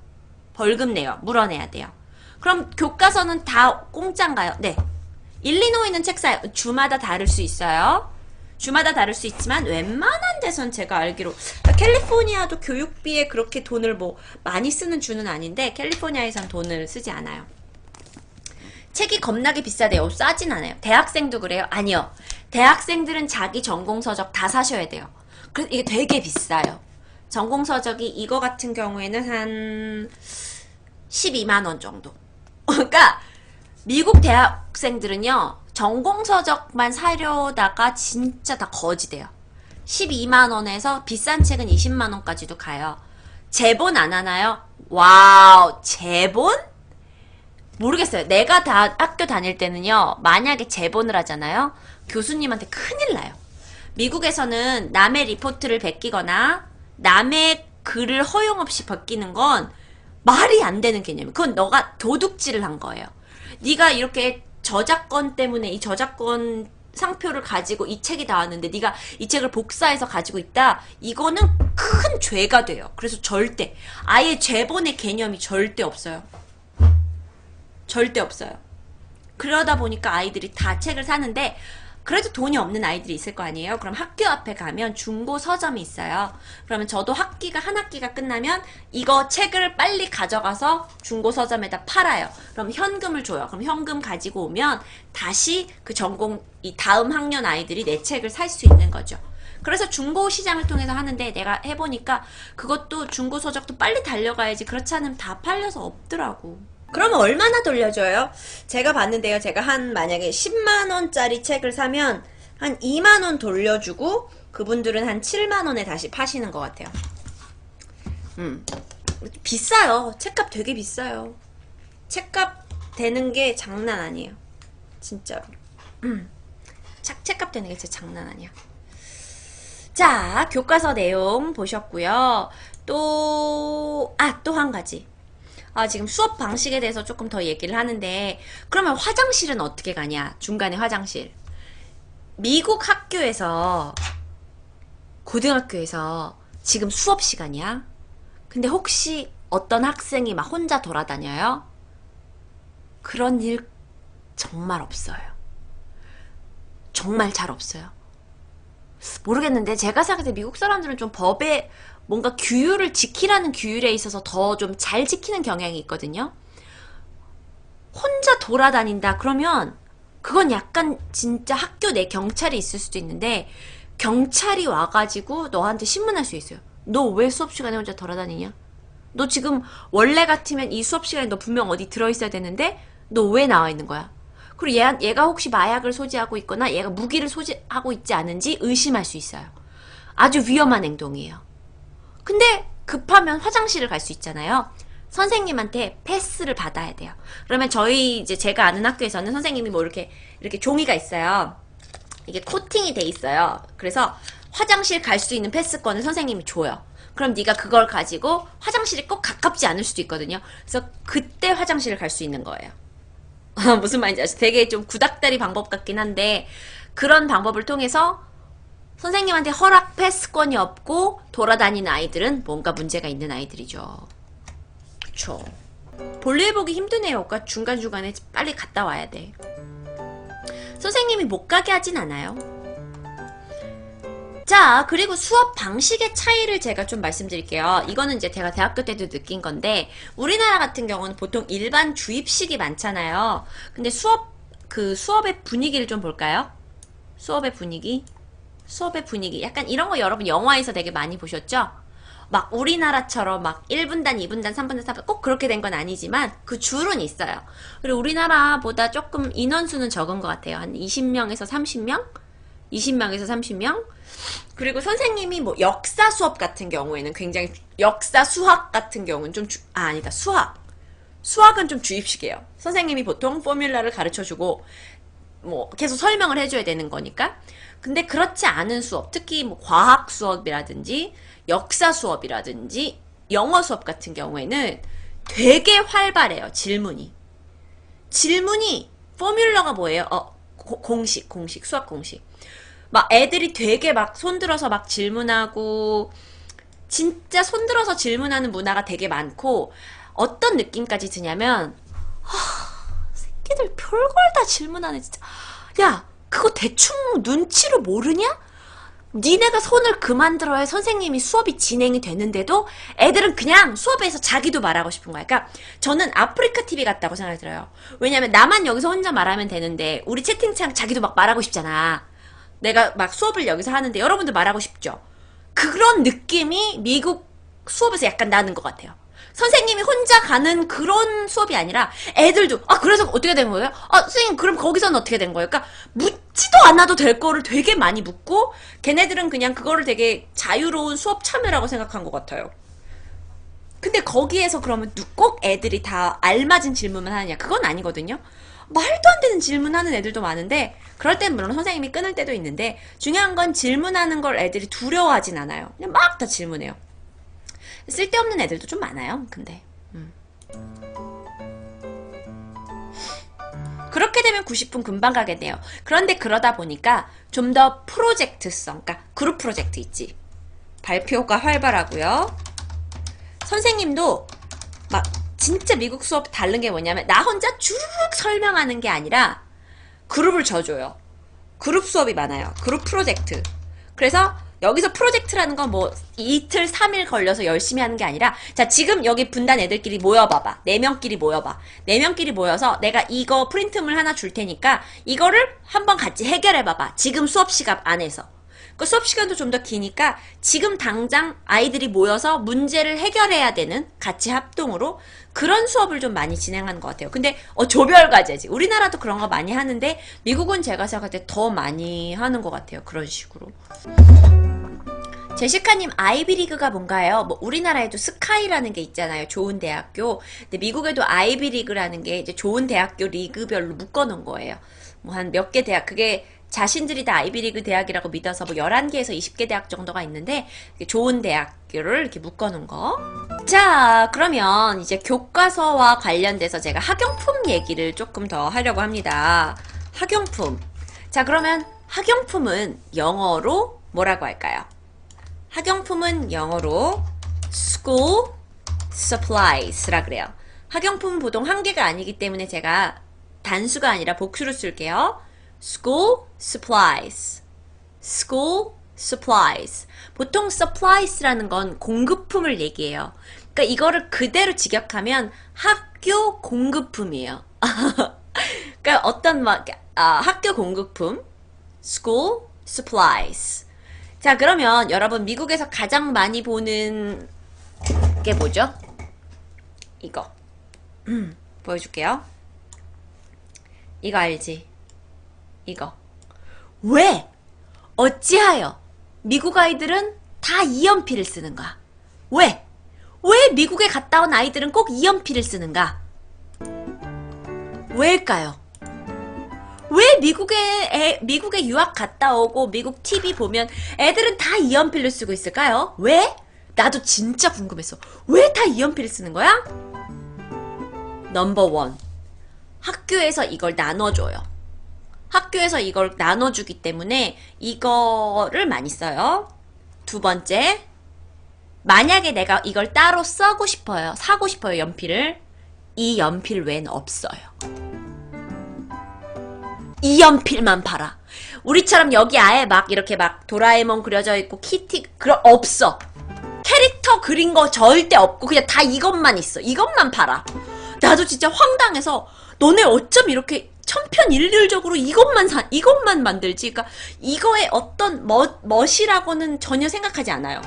벌금 내요. 물어내야 돼요. 그럼 교과서는 다 공짜인가요? 네. 일리노이는 책 사요. 주마다 다를 수 있어요. 주마다 다를 수 있지만 웬만한 데선 제가 알기로 캘리포니아도 교육비에 그렇게 돈을 뭐 많이 쓰는 주는 아닌데 캘리포니아에선 돈을 쓰지 않아요. 책이 겁나게 비싸대요. 싸진 않아요. 대학생도 그래요? 아니요. 대학생들은 자기 전공서적 다 사셔야 돼요. 그래서 이게 되게 비싸요. 전공서적이 이거 같은 경우에는 한 12만원 정도. 그러니까 미국 대학생들은요. 전공서적만 사려다가 진짜 다 거지돼요. 12만원에서 비싼 책은 20만원까지도 가요. 제본 안 하나요? 와우, 제본? 모르겠어요. 내가 학교 다닐 때는요. 만약에 제본을 하잖아요. 교수님한테 큰일 나요. 미국에서는 남의 리포트를 베끼거나 남의 글을 허용없이 베끼는 건 말이 안 되는 개념이에요. 그건 너가 도둑질을 한 거예요. 네가 이렇게 저작권 때문에 이 저작권 상표를 가지고 이 책이 나왔는데 네가 이 책을 복사해서 가지고 있다. 이거는 큰 죄가 돼요. 그래서 절대 아예 제본의 개념이 절대 없어요. 절대 없어요. 그러다 보니까 아이들이 다 책을 사는데 그래도 돈이 없는 아이들이 있을 거 아니에요? 그럼 학교 앞에 가면 중고 서점이 있어요. 그러면 저도 한 학기가 끝나면 이거 책을 빨리 가져가서 중고 서점에다 팔아요. 그럼 현금을 줘요. 그럼 현금 가지고 오면 다시 그 이 다음 학년 아이들이 내 책을 살 수 있는 거죠. 그래서 중고 시장을 통해서 하는데 내가 해보니까 그것도 중고 서적도 빨리 달려가야지 그렇지 않으면 다 팔려서 없더라고. 그러면 얼마나 돌려줘요? 제가 봤는데요. 제가 만약에 10만원짜리 책을 사면 한 2만원 돌려주고 그분들은 한 7만원에 다시 파시는 것 같아요. 비싸요. 책값 되게 비싸요. 책값 되는 게 장난 아니에요. 진짜로. 책값 되는 게 진짜 장난 아니야. 자, 교과서 내용 보셨고요. 또 한 가지. 지금 수업 방식에 대해서 조금 더 얘기를 하는데, 그러면 화장실은 어떻게 가냐? 중간에 화장실. 미국 학교에서, 고등학교에서 지금 수업 시간이야? 근데 혹시 어떤 학생이 막 혼자 돌아다녀요? 그런 일 정말 없어요. 정말 잘 없어요. 모르겠는데 제가 생각할 때 미국 사람들은 좀 법에 뭔가 규율을 지키라는 규율에 있어서 더 좀 잘 지키는 경향이 있거든요. 혼자 돌아다닌다 그러면 그건 약간 진짜 학교 내 경찰이 있을 수도 있는데 경찰이 와가지고 너한테 신문할 수 있어요. 너 왜 수업 시간에 혼자 돌아다니냐? 너 지금 원래 같으면 이 수업 시간에 너 분명 어디 들어있어야 되는데 너 왜 나와 있는 거야? 그리고 얘가 혹시 마약을 소지하고 있거나 얘가 무기를 소지하고 있지 않은지 의심할 수 있어요. 아주 위험한 행동이에요. 근데 급하면 화장실을 갈 수 있잖아요. 선생님한테 패스를 받아야 돼요. 그러면 제가 아는 학교에서는 선생님이 뭐 이렇게 종이가 있어요. 이게 코팅이 돼 있어요. 그래서 화장실 갈 수 있는 패스권을 선생님이 줘요. 그럼 네가 그걸 가지고 화장실이 꼭 가깝지 않을 수도 있거든요. 그래서 그때 화장실을 갈 수 있는 거예요. 무슨 말인지 아시죠? 되게 좀 구닥다리 방법 같긴 한데 그런 방법을 통해서 선생님한테 허락 패스권이 없고 돌아다니는 아이들은 뭔가 문제가 있는 아이들이죠. 그쵸. 볼일 보기 힘드네요. 그러니까 중간중간에 빨리 갔다 와야 돼. 선생님이 못 가게 하진 않아요. 자, 그리고 수업 방식의 차이를 제가 좀 말씀드릴게요. 이거는 이제 제가 대학교 때도 느낀 건데, 우리나라 같은 경우는 보통 일반 주입식이 많잖아요. 근데 수업의 분위기를 좀 볼까요? 수업의 분위기. 약간 이런 거 여러분 영화에서 되게 많이 보셨죠? 막 우리나라처럼 막 1분단, 2분단, 3분단, 4분단 꼭 그렇게 된 건 아니지만 그 줄은 있어요. 그리고 우리나라보다 조금 인원수는 적은 것 같아요. 한 20명에서 30명? 20명에서 30명? 그리고 선생님이 뭐 역사 수업 같은 경우에는 굉장히 역사 수학 같은 경우는 좀 아니다. 수학은 좀 주입식이에요. 선생님이 보통 포뮬라를 가르쳐주고 뭐 계속 설명을 해줘야 되는 거니까. 근데 그렇지 않은 수업, 특히 뭐 과학 수업이라든지 역사 수업이라든지 영어 수업 같은 경우에는 되게 활발해요. 질문이 포뮬러가 뭐예요? 공식, 수학 공식. 막 애들이 되게 막 손들어서 막 질문하고 진짜 손들어서 질문하는 문화가 되게 많고 어떤 느낌까지 드냐면 새끼들 별걸 다 질문하네 진짜. 야, 그거 대충 눈치로 모르냐? 니네가 손을 그만 들어야 선생님이 수업이 진행이 되는데도 애들은 그냥 수업에서 자기도 말하고 싶은 거야. 그러니까 저는 아프리카 TV 같다고 생각이 들어요. 왜냐면 나만 여기서 혼자 말하면 되는데 우리 채팅창 자기도 막 말하고 싶잖아. 내가 막 수업을 여기서 하는데 여러분들 말하고 싶죠? 그런 느낌이 미국 수업에서 약간 나는 것 같아요. 선생님이 혼자 가는 그런 수업이 아니라 애들도 그래서 어떻게 된 거예요? 선생님 그럼 거기서는 어떻게 된 거예요? 그러니까 묻지도 않아도 될 거를 되게 많이 묻고 걔네들은 그냥 그거를 되게 자유로운 수업 참여라고 생각한 것 같아요. 근데 거기에서 그러면 꼭 애들이 다 알맞은 질문만 하느냐? 그건 아니거든요. 말도 안 되는 질문하는 애들도 많은데 그럴 땐 물론 선생님이 끊을 때도 있는데 중요한 건 질문하는 걸 애들이 두려워하진 않아요. 그냥 막 다 질문해요. 쓸데없는 애들도 좀 많아요. 근데 그렇게 되면 90분 금방 가겠네요. 그런데 그러다 보니까 좀 더 프로젝트성, 그러니까 그룹 프로젝트 있지. 발표가 활발하고요. 선생님도 막 진짜 미국 수업 다른 게 뭐냐면 나 혼자 쭉 설명하는 게 아니라 그룹을 져줘요. 그룹 수업이 많아요. 그룹 프로젝트. 그래서 여기서 프로젝트라는 건 뭐 이틀, 3일 걸려서 열심히 하는 게 아니라 자, 지금 여기 분단 애들끼리 모여봐봐. 4명끼리 모여봐. 4명끼리 모여서 내가 이거 프린트물 하나 줄 테니까 이거를 한번 같이 해결해봐봐. 지금 수업 시간 안에서. 그 수업 시간도 좀 더 기니까 지금 당장 아이들이 모여서 문제를 해결해야 되는 같이 합동으로 그런 수업을 좀 많이 진행하는 것 같아요. 근데 조별 과제지. 우리나라도 그런 거 많이 하는데 미국은 제가 생각할 때 더 많이 하는 것 같아요. 그런 식으로. 제시카님, 아이비리그가 뭔가요? 뭐 우리나라에도 스카이라는 게 있잖아요. 좋은 대학교. 근데 미국에도 아이비리그라는 게 이제 좋은 대학교 리그별로 묶어놓은 거예요. 뭐 한 몇 개 대학, 그게 자신들이 다 아이비리그 대학이라고 믿어서 뭐 11개에서 20개 대학 정도가 있는데 좋은 대학교를 이렇게 묶어놓은 거. 자, 그러면 이제 교과서와 관련돼서 제가 학용품 얘기를 조금 더 하려고 합니다. 학용품. 자, 그러면 학용품은 영어로 뭐라고 할까요? 학용품은 영어로 school supplies라 그래요. 학용품은 보통 한 개가 아니기 때문에 제가 단수가 아니라 복수로 쓸게요. school supplies. school supplies. 보통 supplies라는 건 공급품을 얘기해요. 그러니까 이거를 그대로 직역하면 학교 공급품이에요. 그러니까 어떤 학교 공급품 school supplies. 자, 그러면 여러분 미국에서 가장 많이 보는 게 뭐죠? 이거 보여줄게요. 이거 알지? 이거. 왜? 어찌하여 미국 아이들은 다 이연필을 쓰는가? 왜? 왜 미국에 갔다 온 아이들은 꼭 이연필을 쓰는가? 왜일까요? 왜 미국에 유학 갔다 오고 미국 TV 보면 애들은 다 이연필을 쓰고 있을까요? 왜? 나도 진짜 궁금했어. 왜 다 이연필을 쓰는 거야? 넘버 원. 학교에서 이걸 나눠줘요. 학교에서 이걸 나눠주기 때문에 이거를 많이 써요. 두 번째, 만약에 내가 이걸 따로 사고 싶어요, 연필을. 이 연필 외엔 없어요. 이 연필만 팔아. 우리처럼 여기 아예 막 이렇게 막 도라에몽 그려져 있고 키티 없어. 캐릭터 그린 거 절대 없고 그냥 다 이것만 있어. 이것만 팔아. 나도 진짜 황당해서 너네 어쩜 이렇게 천편일률적으로 이것만 만들지? 그러니까 이거에 어떤 멋이라고는 전혀 생각하지 않아요.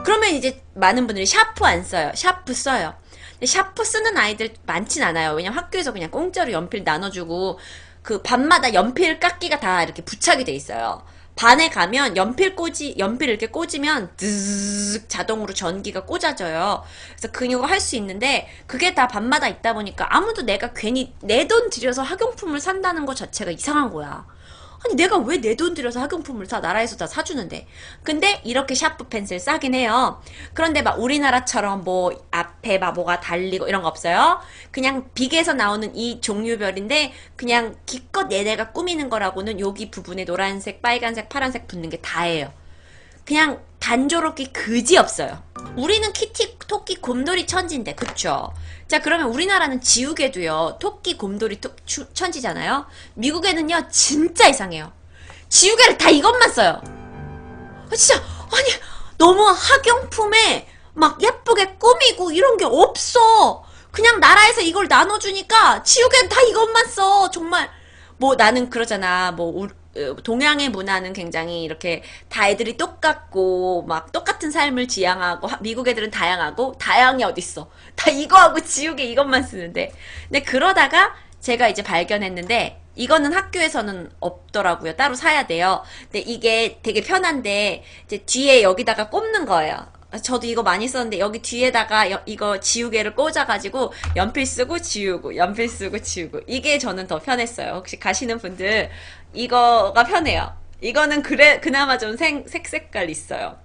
그러면 이제 많은 분들이 샤프 안 써요. 샤프 써요. 근데 샤프 쓰는 아이들 많진 않아요. 왜냐면 학교에서 그냥 공짜로 연필 나눠주고 그 반마다 연필 깎기가 다 이렇게 부착이 돼 있어요. 반에 가면 연필 이렇게 꽂으면 드즈륵 자동으로 전기가 꽂아져요. 그래서 그거 할 수 있는데 그게 다 반마다 있다 보니까 아무도 내가 괜히 내 돈 들여서 학용품을 산다는 것 자체가 이상한 거야. 아니 내가 왜 내 돈 들여서 학용품을 사? 나라에서 다 사주는데. 근데 이렇게 샤프 펜슬 싸긴 해요. 그런데 막 우리나라처럼 뭐 앞에 막 뭐가 달리고 이런 거 없어요. 그냥 빅에서 나오는 이 종류별인데 그냥 기껏 얘네가 꾸미는 거라고는 여기 부분에 노란색, 빨간색, 파란색 붙는 게 다예요. 그냥 단조롭게 그지 없어요. 우리는 키티, 토끼, 곰돌이 천지인데, 그쵸? 자, 그러면 우리나라는 지우개도요, 토끼, 곰돌이 천지잖아요? 미국에는요, 진짜 이상해요. 지우개를 다 이것만 써요. 진짜, 아니, 너무 학용품에 막 예쁘게 꾸미고 이런 게 없어. 그냥 나라에서 이걸 나눠주니까 지우개는 다 이것만 써. 정말. 뭐 나는 그러잖아. 뭐 동양의 문화는 굉장히 이렇게 다 애들이 똑같고 막 똑같은 삶을 지향하고 미국 애들은 다양하고 다양이 어딨어. 다 이거하고 지우개 이것만 쓰는데. 근데 그러다가 제가 이제 발견했는데 이거는 학교에서는 없더라고요. 따로 사야 돼요. 근데 이게 되게 편한데 이제 뒤에 여기다가 꼽는 거예요. 저도 이거 많이 썼는데 여기 뒤에다가 이거 지우개를 꽂아가지고 연필 쓰고 지우고 연필 쓰고 지우고 이게 저는 더 편했어요. 혹시 가시는 분들 이거가 편해요. 이거는 그나마 좀 색깔 있어요.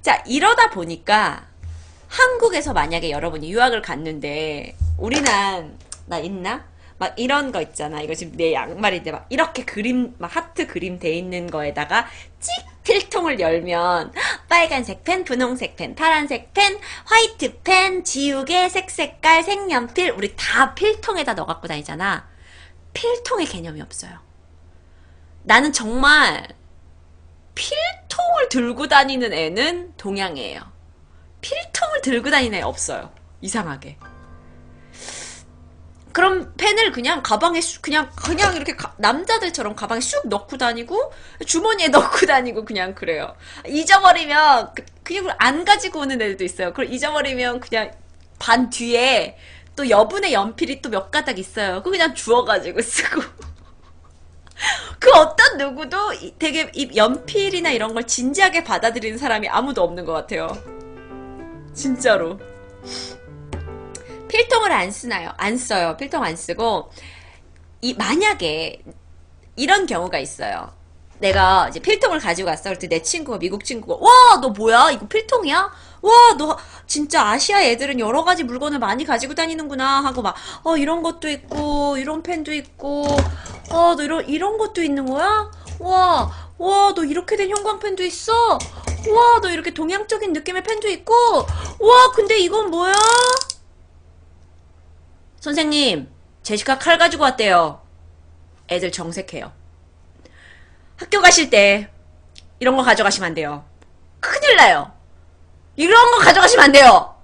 자, 이러다 보니까 한국에서 만약에 여러분이 유학을 갔는데 나 있나? 막 이런 거 있잖아. 이거 지금 내 양말인데 막 이렇게 막 하트 그림 돼 있는 거에다가 찍 필통을 열면 빨간색 펜, 분홍색 펜, 파란색 펜, 화이트 펜, 지우개, 색깔, 색연필 우리 다 필통에다 넣어 갖고 다니잖아. 필통의 개념이 없어요. 나는 정말 필통을 들고 다니는 애는 동양이에요. 필통을 들고 다니는 애 없어요. 이상하게. 그럼 펜을 그냥 가방에 그냥 이렇게 남자들처럼 가방에 쑥 넣고 다니고 주머니에 넣고 다니고 그냥 그래요. 잊어버리면 그냥 안 가지고 오는 애들도 있어요. 그걸 잊어버리면 그냥 반 뒤에 또 여분의 연필이 또 몇 가닥 있어요. 그거 그냥 주워가지고 쓰고. 그 어떤 누구도 되게 이 연필이나 이런 걸 진지하게 받아들이는 사람이 아무도 없는 것 같아요. 진짜로. 필통을 안 쓰나요? 안 써요. 필통 안 쓰고, 만약에, 이런 경우가 있어요. 내가 이제 필통을 가지고 갔어. 그랬더니 내 친구가, 미국 친구가, 와, 너 뭐야? 이거 필통이야? 와, 너, 진짜 아시아 애들은 여러 가지 물건을 많이 가지고 다니는구나. 하고 막, 이런 것도 있고, 이런 펜도 있고, 너 이런 것도 있는 거야? 와, 너 이렇게 된 형광펜도 있어? 와, 너 이렇게 동양적인 느낌의 펜도 있고, 와, 근데 이건 뭐야? 선생님, 제시카 칼 가지고 왔대요. 애들 정색해요. 학교 가실 때 이런 거 가져가시면 안 돼요. 큰일 나요. 이런 거 가져가시면 안 돼요.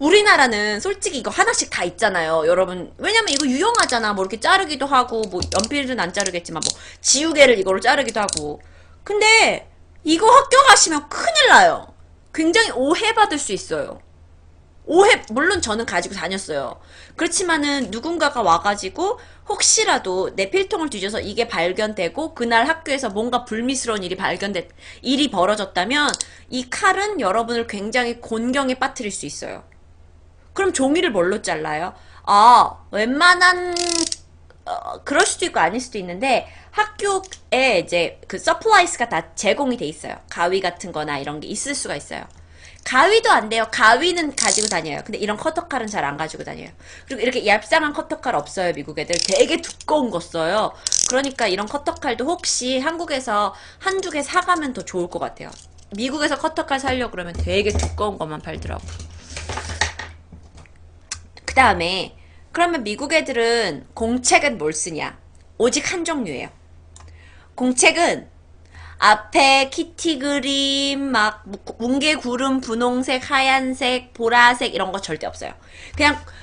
우리나라는 솔직히 이거 하나씩 다 있잖아요. 여러분, 왜냐면 이거 유용하잖아. 뭐 이렇게 자르기도 하고, 뭐 연필은 안 자르겠지만 뭐 지우개를 이걸로 자르기도 하고. 근데 이거 학교 가시면 큰일 나요. 굉장히 오해받을 수 있어요. 물론 저는 가지고 다녔어요. 그렇지만은 누군가가 와가지고 혹시라도 내 필통을 뒤져서 이게 발견되고 그날 학교에서 뭔가 불미스러운 일이 벌어졌다면 이 칼은 여러분을 굉장히 곤경에 빠뜨릴 수 있어요. 그럼 종이를 뭘로 잘라요? 웬만한, 그럴 수도 있고 아닐 수도 있는데 학교에 이제 그 서플라이스가 다 제공이 돼 있어요. 가위 같은 거나 이런 게 있을 수가 있어요. 가위도 안 돼요. 가위는 가지고 다녀요. 근데 이런 커터칼은 잘 안 가지고 다녀요. 그리고 이렇게 얇상한 커터칼 없어요. 미국 애들. 되게 두꺼운 거 써요. 그러니까 이런 커터칼도 혹시 한국에서 한두 개 사가면 더 좋을 것 같아요. 미국에서 커터칼 사려고 그러면 되게 두꺼운 것만 팔더라고. 그 다음에 그러면 미국 애들은 공책은 뭘 쓰냐? 오직 한 종류예요. 공책은 앞에 키티 그림, 막, 뭉게 구름, 분홍색, 하얀색, 보라색, 이런 거 절대 없어요.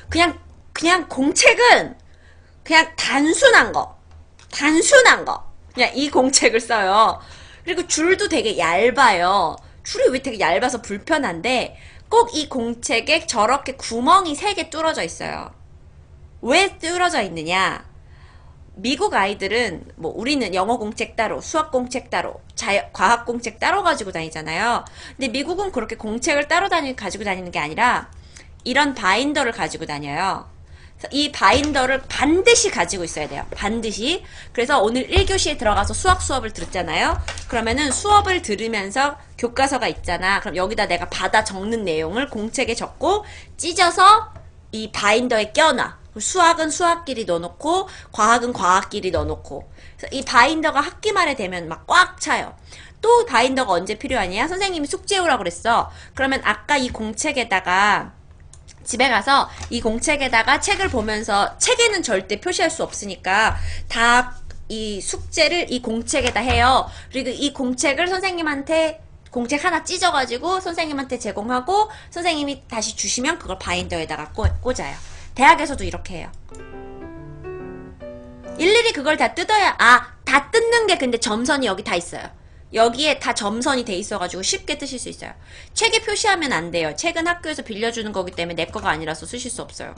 그냥 공책은, 그냥 단순한 거. 그냥 이 공책을 써요. 그리고 줄도 되게 얇아요. 줄이 왜 되게 얇아서 불편한데, 꼭 이 공책에 저렇게 구멍이 3개 뚫어져 있어요. 왜 뚫어져 있느냐? 미국 아이들은 뭐 우리는 영어 공책 따로, 수학 공책 따로, 과학 공책 따로 가지고 다니잖아요. 근데 미국은 그렇게 공책을 따로 가지고 다니는 게 아니라 이런 바인더를 가지고 다녀요. 그래서 이 바인더를 반드시 가지고 있어야 돼요. 반드시. 그래서 오늘 1교시에 들어가서 수학 수업을 들었잖아요. 그러면은 수업을 들으면서 교과서가 있잖아. 그럼 여기다 내가 받아 적는 내용을 공책에 적고 찢어서 이 바인더에 껴놔. 수학은 수학끼리 넣어놓고 과학은 과학끼리 넣어놓고. 그래서 이 바인더가 학기 말에 되면 막 꽉 차요. 또 바인더가 언제 필요하냐? 선생님이 숙제 오라고 그랬어. 그러면 아까 이 공책에다가 집에 가서 이 공책에다가 책을 보면서, 책에는 절대 표시할 수 없으니까 다 이 숙제를 이 공책에다 해요. 그리고 이 공책을 선생님한테 공책 하나 찢어가지고 선생님한테 제공하고 선생님이 다시 주시면 그걸 바인더에다가 꽂아요. 대학에서도 이렇게 해요. 일일이 그걸 다 뜯어야, 다 뜯는 게 근데 점선이 여기 다 있어요. 여기에 다 점선이 돼 있어가지고 쉽게 뜨실 수 있어요. 책에 표시하면 안 돼요. 책은 학교에서 빌려주는 거기 때문에 내 거가 아니라서 쓰실 수 없어요.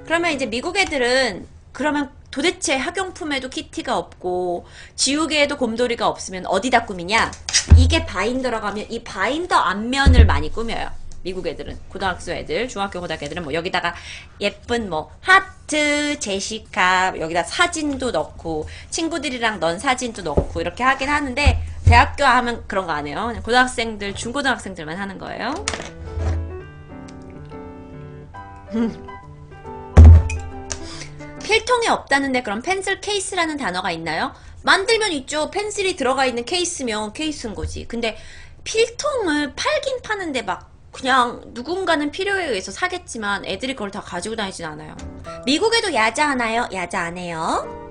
그러면 이제 미국 애들은 그러면 도대체 학용품에도 키티가 없고 지우개에도 곰돌이가 없으면 어디다 꾸미냐? 이게 바인더라고 하면 이 바인더 앞면을 많이 꾸며요. 미국 애들은, 고등학교 애들, 중학교 고등학교 애들은 뭐 여기다가 예쁜 뭐 하트, 제시카, 여기다 사진도 넣고 친구들이랑 넌 사진도 넣고 이렇게 하긴 하는데 대학교 하면 그런 거 안 해요. 그냥 고등학생들, 중고등학생들만 하는 거예요. 필통이 없다는데 그럼 펜슬 케이스라는 단어가 있나요? 만들면 있죠. 펜슬이 들어가 있는 케이스면 케이스인 거지. 근데 필통을 팔긴 파는데 막 그냥 누군가는 필요에 의해서 사겠지만 애들이 그걸 다 가지고 다니진 않아요. 미국에도 야자 하나요? 야자 안 해요?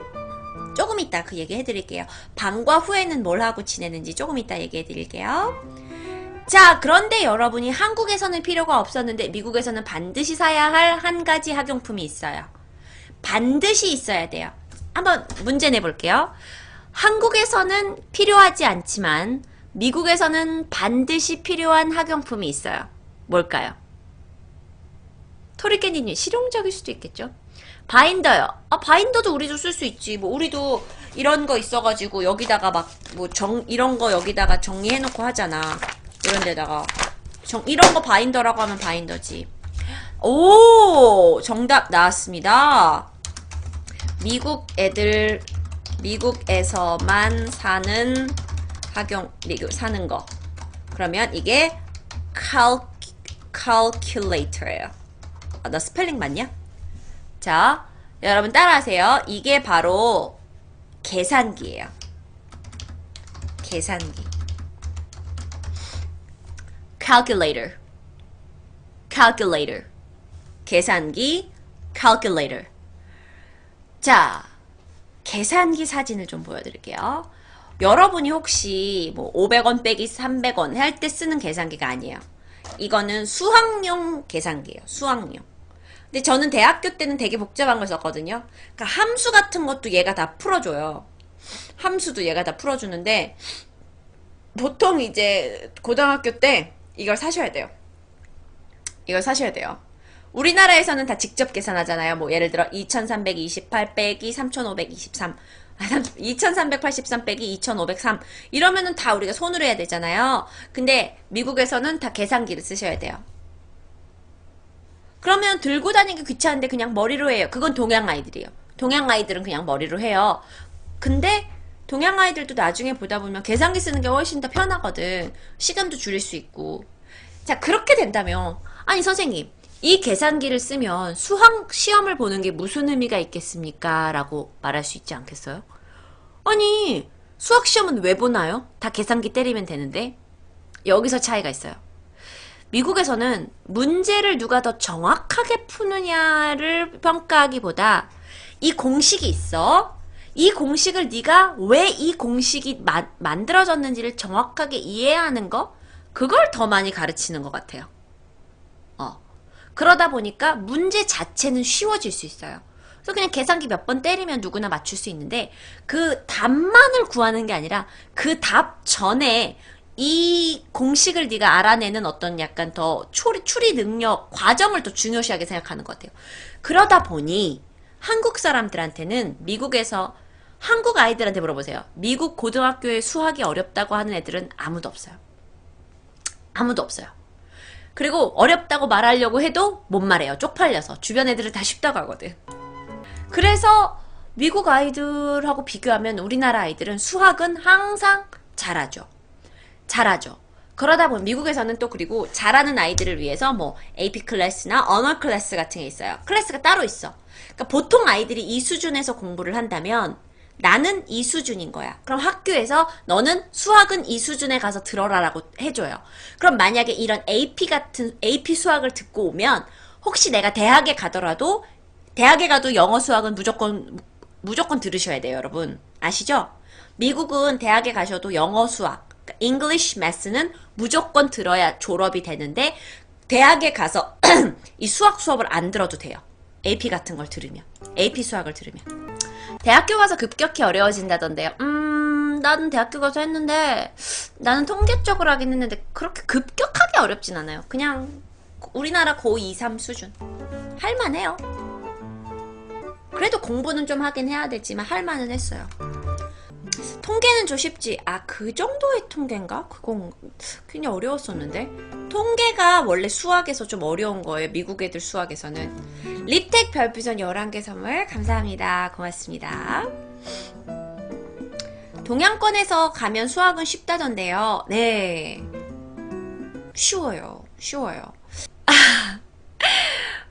조금 이따 그 얘기 해드릴게요. 방과 후에는 뭘 하고 지내는지 조금 이따 얘기해드릴게요. 자, 그런데 여러분이 한국에서는 필요가 없었는데 미국에서는 반드시 사야 할 한 가지 학용품이 있어요. 반드시 있어야 돼요. 한번 문제 내볼게요. 한국에서는 필요하지 않지만 미국에서는 반드시 필요한 학용품이 있어요. 뭘까요? 토리깨니님 실용적일 수도 있겠죠? 바인더요. 아, 바인더도 우리도 쓸 수 있지. 뭐 우리도 이런 거 있어가지고 여기다가 막 뭐 이런 거 여기다가 정리해놓고 하잖아. 이런 데다가 이런 거 바인더라고 하면 바인더지. 오, 정답 나왔습니다. 미국 애들, 미국에서만 사는 사는 거. 그러면 이게 calculator예요. 아, 나 스펠링 맞냐? 자, 여러분 따라하세요. 이게 바로 계산기예요. 계산기. calculator. calculator. 계산기, calculator. 자, 계산기 사진을 좀 보여드릴게요. 여러분이 혹시 뭐 500원 빼기 300원 할 때 쓰는 계산기가 아니에요. 이거는 수학용 계산기예요. 수학용. 근데 저는 대학교 때는 되게 복잡한 걸 썼거든요. 그러니까 함수 같은 것도 얘가 다 풀어줘요. 함수도 얘가 다 풀어주는데 보통 이제 고등학교 때 이걸 사셔야 돼요. 이걸 사셔야 돼요. 우리나라에서는 다 직접 계산하잖아요. 뭐 예를 들어 2328 빼기 3523 2383 빼기 2503 이러면은 다 우리가 손으로 해야 되잖아요. 근데 미국에서는 다 계산기를 쓰셔야 돼요. 그러면 들고 다니기 귀찮은데 그냥 머리로 해요. 그건 동양 아이들이에요. 동양 아이들은 그냥 머리로 해요. 근데 동양 아이들도 나중에 보다 보면 계산기 쓰는 게 훨씬 더 편하거든. 시간도 줄일 수 있고. 자, 그렇게 된다면 아니 선생님 이 계산기를 쓰면 수학 시험을 보는 게 무슨 의미가 있겠습니까? 라고 말할 수 있지 않겠어요? 아니 수학 시험은 왜 보나요? 다 계산기 때리면 되는데. 여기서 차이가 있어요. 미국에서는 문제를 누가 더 정확하게 푸느냐를 평가하기보다 이 공식이 있어. 이 공식을 네가 왜 이 공식이 만들어졌는지를 정확하게 이해하는 거? 그걸 더 많이 가르치는 것 같아요. 그러다 보니까 문제 자체는 쉬워질 수 있어요. 그래서 그냥 계산기 몇 번 때리면 누구나 맞출 수 있는데 그 답만을 구하는 게 아니라 그 답 전에 이 공식을 네가 알아내는 어떤 약간 더 추리 능력, 과정을 더 중요시하게 생각하는 것 같아요. 그러다 보니 한국 사람들한테는 미국에서 한국 아이들한테 물어보세요. 미국 고등학교에 수학이 어렵다고 하는 애들은 아무도 없어요. 아무도 없어요. 그리고 어렵다고 말하려고 해도 못 말해요. 쪽팔려서. 주변 애들은 다 쉽다고 하거든. 그래서 미국 아이들하고 비교하면 우리나라 아이들은 수학은 항상 잘하죠. 잘하죠. 그러다 보면 미국에서는 또 그리고 잘하는 아이들을 위해서 뭐 AP 클래스나 언어 클래스 같은 게 있어요. 클래스가 따로 있어. 그러니까 보통 아이들이 이 수준에서 공부를 한다면 나는 이 수준인 거야. 그럼 학교에서 너는 수학은 이 수준에 가서 들어라라고 해줘요. 그럼 만약에 이런 AP 수학을 듣고 오면 혹시 내가 대학에 가더라도 대학에 가도 영어 수학은 무조건 들으셔야 돼요, 여러분. 아시죠? 미국은 대학에 가셔도 영어 수학, 그러니까 English Math는 무조건 들어야 졸업이 되는데 대학에 가서 이 수학을 안 들어도 돼요. AP 같은 걸 들으면. AP 수학을 들으면. 대학교 가서 급격히 어려워진다던데요. 나는 대학교 가서 했는데 나는 통계 쪽으로 하긴 했는데 그렇게 급격하게 어렵진 않아요. 그냥 우리나라 고2, 3 수준. 할만해요. 그래도 공부는 좀 하긴 해야 되지만 할만은 했어요. 통계는 좀 쉽지. 아, 그 정도의 통계인가? 그건 굉장히 어려웠었는데. 통계가 원래 수학에서 좀 어려운 거예요. 미국 애들 수학에서는. 립텍 별풍선 11개 선물 감사합니다. 고맙습니다. 동양권에서 가면 수학은 쉽다던데요. 네. 쉬워요. 아,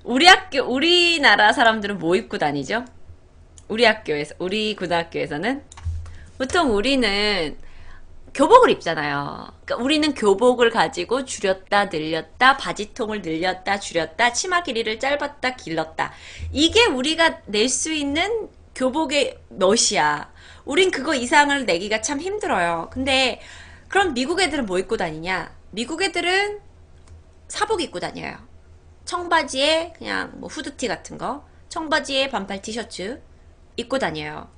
우리나라 사람들은 뭐 입고 다니죠? 우리 고등학교에서는? 보통 우리는 교복을 입잖아요. 그러니까 우리는 교복을 가지고 줄였다 늘렸다 바지통을 늘렸다 줄였다 치마 길이를 짧았다 길렀다 이게 우리가 낼 수 있는 교복의 멋이야. 우린 그거 이상을 내기가 참 힘들어요. 근데 그럼 미국 애들은 뭐 입고 다니냐? 미국 애들은 사복 입고 다녀요. 청바지에 그냥 뭐 후드티 같은 거, 청바지에 반팔 티셔츠 입고 다녀요.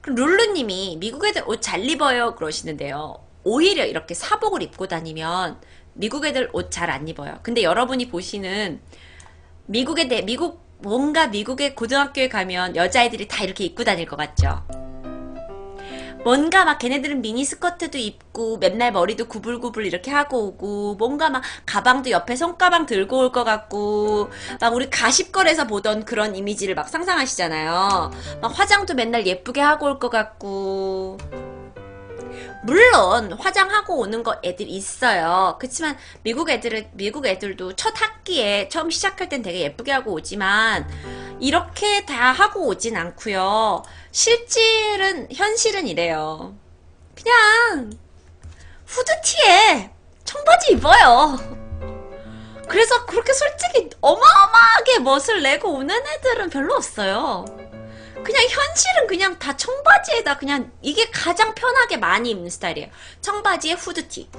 그럼 룰루님이 미국 애들 옷 잘 입어요 그러시는데요. 오히려 이렇게 사복을 입고 다니면 미국 애들 옷 잘 안 입어요. 근데 여러분이 보시는 뭔가 미국의 고등학교에 가면 여자애들이 다 이렇게 입고 다닐 것 같죠? 뭔가 막 걔네들은 미니스커트도 입고 맨날 머리도 구불구불 이렇게 하고 오고 뭔가 막 가방도 옆에 손가방 들고 올 것 같고 막 우리 가십걸에서 보던 그런 이미지를 막 상상하시잖아요. 막 화장도 맨날 예쁘게 하고 올 것 같고 물론 화장하고 오는 거 애들 있어요. 그렇지만 미국 애들도 첫 학기에 처음 시작할 땐 되게 예쁘게 하고 오지만 이렇게 다 하고 오진 않고요. 현실은 이래요. 그냥 후드티에 청바지 입어요. 그래서 그렇게 솔직히 어마어마하게 멋을 내고 오는 애들은 별로 없어요. 그냥 현실은 그냥 다 청바지에다 그냥 이게 가장 편하게 많이 입는 스타일이에요. 청바지에 후드티.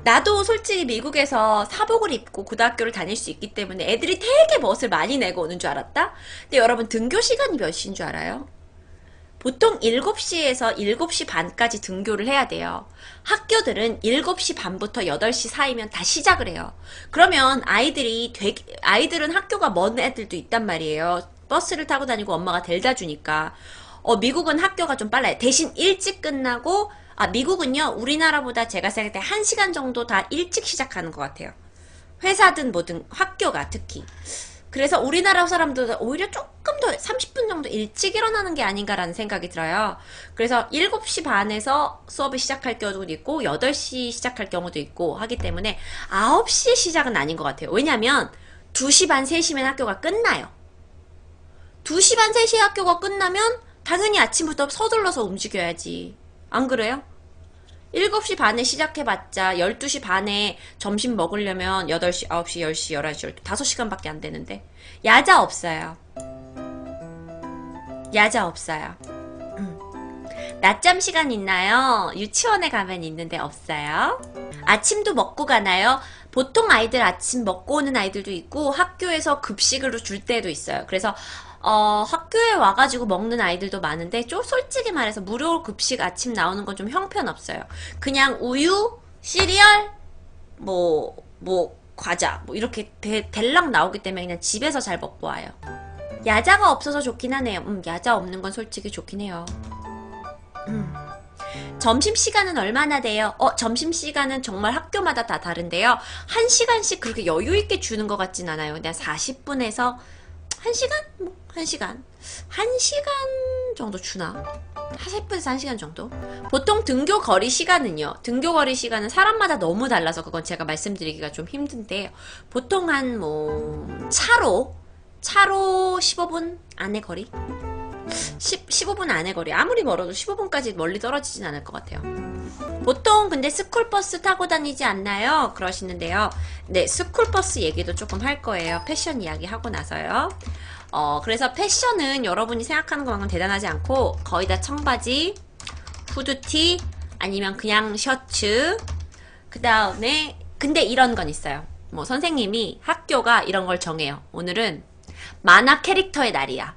나도 솔직히 미국에서 사복을 입고 고등학교를 다닐 수 있기 때문에 애들이 되게 멋을 많이 내고 오는 줄 알았다? 근데 여러분 등교 시간이 몇 시인 줄 알아요? 보통 7시에서 7시 반까지 등교를 해야 돼요. 학교들은 7시 반부터 8시 사이면 다 시작을 해요. 그러면 아이들은 학교가 먼 애들도 있단 말이에요. 버스를 타고 다니고 엄마가 데려다 주니까. 미국은 학교가 좀 빨라요. 대신 일찍 끝나고, 미국은요, 우리나라보다 제가 생각할 때 1시간 정도 다 일찍 시작하는 것 같아요. 회사든 뭐든 학교가 특히. 그래서 우리나라 사람들은 오히려 조금 더 30분 정도 일찍 일어나는 게 아닌가라는 생각이 들어요. 그래서 7시 반에서 수업이 시작할 경우도 있고 8시 시작할 경우도 있고 하기 때문에 9시 시작은 아닌 것 같아요. 왜냐면 2시 반, 3시면 학교가 끝나요. 2시 반, 3시에 학교가 끝나면 당연히 아침부터 서둘러서 움직여야지. 안 그래요? 7시 반에 시작해봤자 12시 반에 점심 먹으려면 8시, 9시, 10시, 11시, 12시 5시간밖에 안 되는데 야자 없어요. 야자 없어요. 낮잠 시간 있나요? 유치원에 가면 있는데 없어요. 아침도 먹고 가나요? 보통 아이들 아침 먹고 오는 아이들도 있고 학교에서 급식으로 줄 때도 있어요. 그래서 학교에 와가지고 먹는 아이들도 많은데 좀 솔직히 말해서 무료 급식 아침 나오는 건 좀 형편없어요. 그냥 우유, 시리얼, 과자, 이렇게 델랑 나오기 때문에 그냥 집에서 잘 먹고 와요. 야자가 없어서 좋긴 하네요. 야자 없는 건 솔직히 좋긴 해요. 점심시간은 얼마나 돼요? 점심시간은 정말 학교마다 다 다른데요. 1시간씩 그렇게 여유있게 주는 것 같진 않아요. 그냥 40분에서 1시간? 1시간. 1시간 정도 주나? 40분에서 1시간 정도? 보통 등교 거리 시간은요. 등교 거리 시간은 사람마다 너무 달라서 그건 제가 말씀드리기가 좀 힘든데요. 보통 차로 15분 안에 거리? 15분 안에 거리. 아무리 멀어도 15분까지 멀리 떨어지진 않을 것 같아요. 보통 근데 스쿨버스 타고 다니지 않나요? 그러시는데요. 네, 스쿨버스 얘기도 조금 할 거예요. 패션 이야기 하고 나서요. 그래서 패션은 여러분이 생각하는 것만큼 대단하지 않고 거의 다 청바지, 후드티, 아니면 그냥 셔츠, 그 다음에 근데 이런 건 있어요. 선생님이 학교가 이런 걸 정해요. 오늘은 만화 캐릭터의 날이야.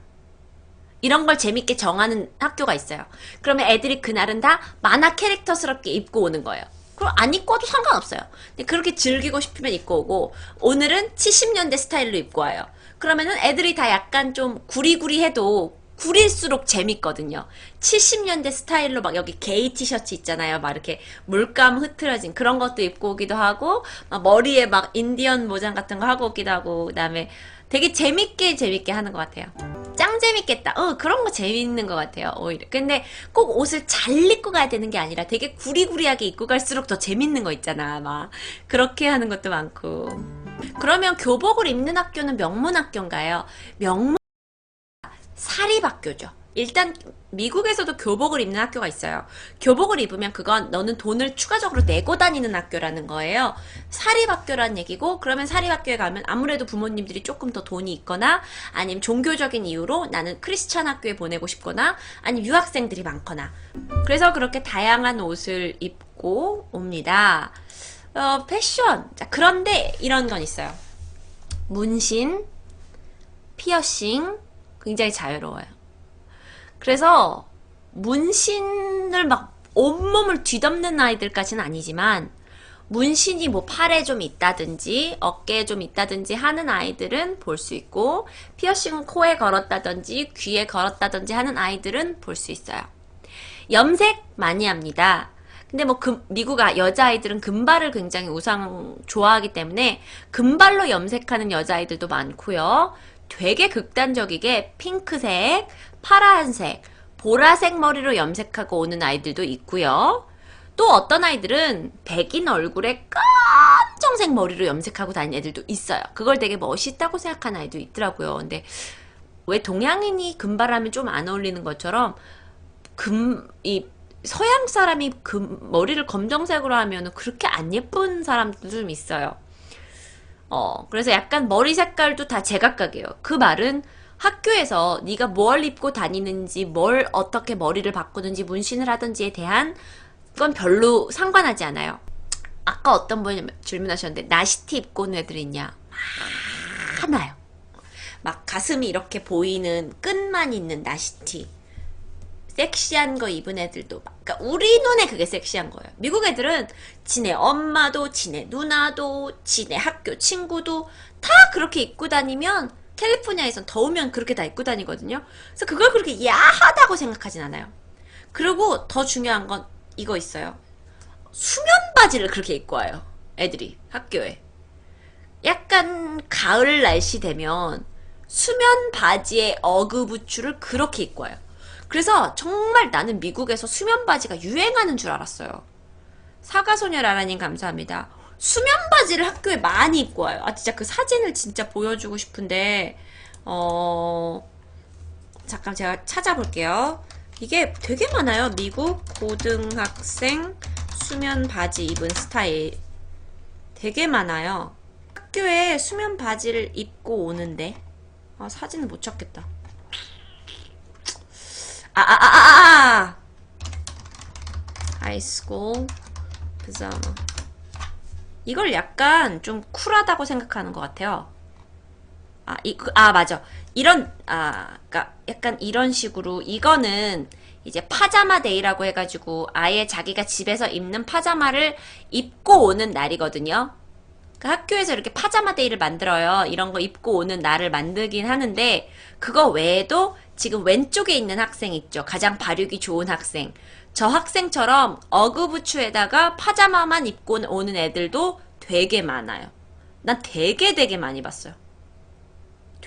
이런 걸 재밌게 정하는 학교가 있어요. 그러면 애들이 그날은 다 만화 캐릭터스럽게 입고 오는 거예요. 그럼 안 입고 와도 상관없어요. 근데 그렇게 즐기고 싶으면 입고 오고 오늘은 70년대 스타일로 입고 와요. 그러면은 애들이 다 약간 좀 구리구리해도 구릴수록 재밌거든요. 70년대 스타일로 막 여기 게이 티셔츠 있잖아요. 막 이렇게 물감 흐트러진 그런 것도 입고 오기도 하고 막 머리에 막 인디언 모장 같은 거 하고 오기도 하고 그다음에 되게 재밌게 하는 것 같아요. 짱 재밌겠다. 그런 거 재밌는 것 같아요. 오히려. 근데 꼭 옷을 잘 입고 가야 되는 게 아니라 되게 구리구리하게 입고 갈수록 더 재밌는 거 있잖아. 막 그렇게 하는 것도 많고. 그러면 교복을 입는 학교는 명문학교인가요? 사립학교죠. 일단 미국에서도 교복을 입는 학교가 있어요. 교복을 입으면 그건 너는 돈을 추가적으로 내고 다니는 학교라는 거예요. 사립학교라는 얘기고, 그러면 사립학교에 가면 아무래도 부모님들이 조금 더 돈이 있거나 아니면 종교적인 이유로 나는 크리스찬 학교에 보내고 싶거나 아니면 유학생들이 많거나, 그래서 그렇게 다양한 옷을 입고 옵니다. 패션. 자, 그런데 이런 건 있어요. 문신, 피어싱 굉장히 자유로워요. 그래서 문신을 막 온몸을 뒤덮는 아이들까지는 아니지만, 문신이 뭐 팔에 좀 있다든지 어깨에 좀 있다든지 하는 아이들은 볼 수 있고, 피어싱은 코에 걸었다든지 귀에 걸었다든지 하는 아이들은 볼 수 있어요. 염색 많이 합니다. 근데 뭐 미국 여자아이들은 금발을 굉장히 좋아하기 때문에 금발로 염색하는 여자아이들도 많고요. 되게 극단적이게 핑크색, 파란색, 보라색 머리로 염색하고 오는 아이들도 있고요. 또 어떤 아이들은 백인 얼굴에 검정색 머리로 염색하고 다니는 애들도 있어요. 그걸 되게 멋있다고 생각하는 아이도 있더라고요. 근데 왜 동양인이 금발하면 좀 안 어울리는 것처럼 서양 사람이 머리를 검정색으로 하면 그렇게 안 예쁜 사람도 좀 있어요. 그래서 약간 머리 색깔도 다 제각각이에요. 그 말은 학교에서 네가 뭘 입고 다니는지, 뭘 어떻게 머리를 바꾸든지, 문신을 하든지에 대한 건 별로 상관하지 않아요. 아까 어떤 분이 질문하셨는데 나시티 입고 오는 애들이 있냐? 많아요. 막 가슴이 이렇게 보이는 끈만 있는 나시티, 섹시한 거 입은 애들도, 그러니까 우리 눈에 그게 섹시한 거예요. 미국 애들은 지네 엄마도, 지네 누나도, 지네 학교 친구도 다 그렇게 입고 다니면, 캘리포니아에선 더우면 그렇게 다 입고 다니거든요. 그래서 그걸 그렇게 야하다고 생각하진 않아요. 그리고 더 중요한 건 이거 있어요. 수면 바지를 그렇게 입고 와요. 애들이 학교에. 약간 가을 날씨 되면 수면 바지에 어그 부츠를 그렇게 입고 와요. 그래서 정말 나는 미국에서 수면 바지가 유행하는 줄 알았어요. 사과소녀 라라님 감사합니다. 수면 바지를 학교에 많이 입고 와요. 진짜 그 사진을 진짜 보여주고 싶은데, 잠깐 제가 찾아볼게요. 이게 되게 많아요. 미국 고등학생 수면 바지 입은 스타일. 되게 많아요. 학교에 수면 바지를 입고 오는데, 사진을 못 찾겠다. 하이스쿨 피자마. 이걸 약간 좀 쿨하다고 생각하는 것 같아요. 맞아. 그러니까 약간 이런 식으로, 이거는 이제 파자마 데이라고 해가지고 아예 자기가 집에서 입는 파자마를 입고 오는 날이거든요. 그러니까 학교에서 이렇게 파자마 데이를 만들어요. 이런 거 입고 오는 날을 만들긴 하는데, 그거 외에도 지금 왼쪽에 있는 학생 있죠. 가장 발육이 좋은 학생. 저 학생처럼 어그부츠에다가 파자마만 입고 오는 애들도 되게 많아요. 난 되게 많이 봤어요.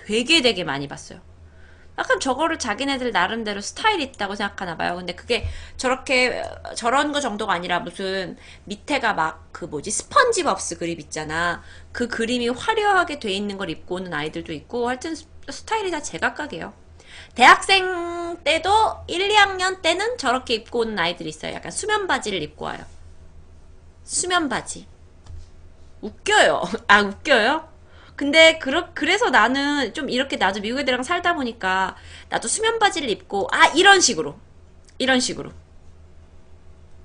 되게 많이 봤어요. 약간 저거를 자기네들 나름대로 스타일 있다고 생각하나 봐요. 근데 그게 저런 거 정도가 아니라 무슨 밑에가 막 스펀지밥스 그림 있잖아. 그 그림이 화려하게 돼 있는 걸 입고 오는 아이들도 있고, 하여튼 스타일이 다 제각각이에요. 대학생 때도 1, 2학년 때는 저렇게 입고 오는 아이들이 있어요. 약간 수면 바지를 입고 와요. 수면 바지. 웃겨요. 웃겨요? 근데 그래서 나는 좀 이렇게, 나도 미국 애들이랑 살다 보니까 나도 수면 바지를 입고, 이런 식으로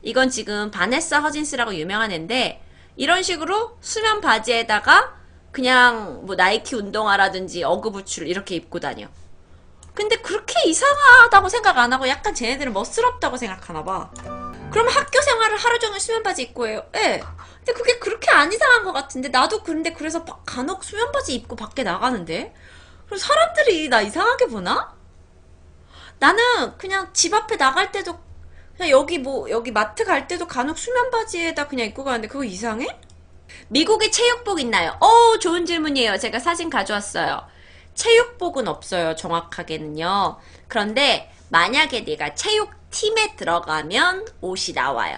이건 지금 바네사 허진스라고 유명한 애인데, 이런 식으로 수면 바지에다가 그냥 뭐 나이키 운동화라든지 어그부츠를 이렇게 입고 다녀. 근데 그렇게 이상하다고 생각 안 하고 약간 쟤네들은 멋스럽다고 생각하나 봐. 그럼 학교 생활을 하루 종일 수면 바지 입고 해요. 예. 근데 그게 그렇게 안 이상한 것 같은데, 나도 근데 그래서 간혹 수면 바지 입고 밖에 나가는데, 그럼 사람들이 나 이상하게 보나? 나는 그냥 집 앞에 나갈 때도, 그냥 여기 마트 갈 때도 간혹 수면 바지에다 그냥 입고 가는데, 그거 이상해? 미국에 체육복 있나요? 좋은 질문이에요. 제가 사진 가져왔어요. 체육복은 없어요. 정확하게는요. 그런데 만약에 내가 체육팀에 들어가면 옷이 나와요.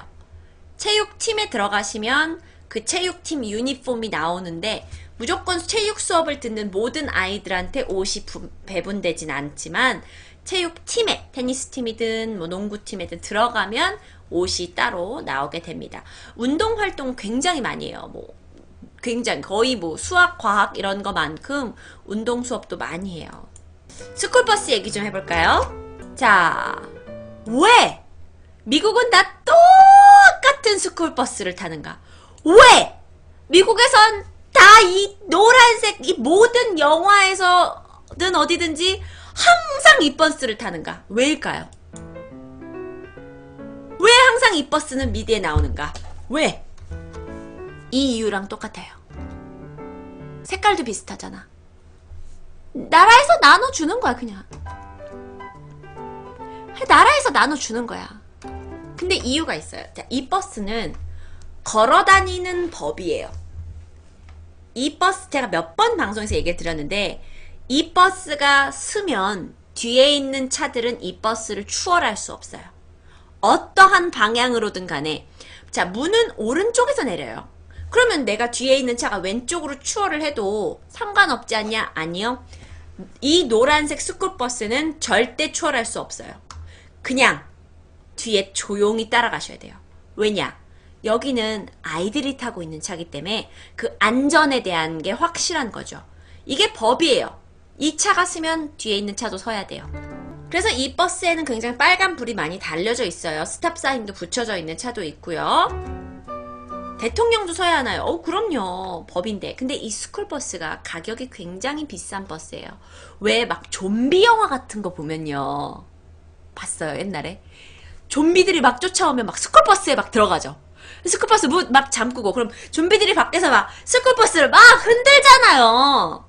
체육팀에 들어가시면 그 체육팀 유니폼이 나오는데, 무조건 체육 수업을 듣는 모든 아이들한테 옷이 배분되진 않지만 체육팀에, 테니스팀이든 뭐 농구팀이든 들어가면 옷이 따로 나오게 됩니다. 운동활동 굉장히 많이 해요. 뭐 굉장히 거의 뭐 수학, 과학 이런 거만큼 운동 수업도 많이 해요. 스쿨버스 얘기 좀 해볼까요? 자, 왜 미국은 다 똑같은 스쿨버스를 타는가? 왜 미국에선 다 이 노란색 이 모든 영화에서든 어디든지 항상 이 버스를 타는가? 왜일까요? 왜 항상 이 버스는 미디에 나오는가? 왜? 이 이유랑 똑같아요. 색깔도 비슷하잖아. 나라에서 나눠주는 거야, 그냥. 나라에서 나눠주는 거야. 근데 이유가 있어요. 자, 이 버스는 걸어다니는 법이에요. 이 버스 제가 몇 번 방송에서 얘기를 드렸는데 이 버스가 쓰면 뒤에 있는 차들은 이 버스를 추월할 수 없어요. 어떠한 방향으로든 간에 자, 문은 오른쪽에서 내려요. 그러면 내가 뒤에 있는 차가 왼쪽으로 추월을 해도 상관없지 않냐? 아니요. 이 노란색 스쿨버스는 절대 추월할 수 없어요. 그냥 뒤에 조용히 따라가셔야 돼요. 왜냐? 여기는 아이들이 타고 있는 차기 때문에 그 안전에 대한 게 확실한 거죠. 이게 법이에요. 이 차가 쓰면 뒤에 있는 차도 서야 돼요. 그래서 이 버스에는 굉장히 빨간 불이 많이 달려져 있어요. 스탑 사인도 붙여져 있는 차도 있고요. 대통령도 서야 하나요? 그럼요. 법인데. 근데 이 스쿨버스가 가격이 굉장히 비싼 버스예요. 왜 막 좀비 영화 같은 거 보면요. 봤어요, 옛날에. 좀비들이 막 쫓아오면 막 스쿨버스에 막 들어가죠. 스쿨버스 문 막 잠그고 그럼 좀비들이 밖에서 막 스쿨버스를 막 흔들잖아요.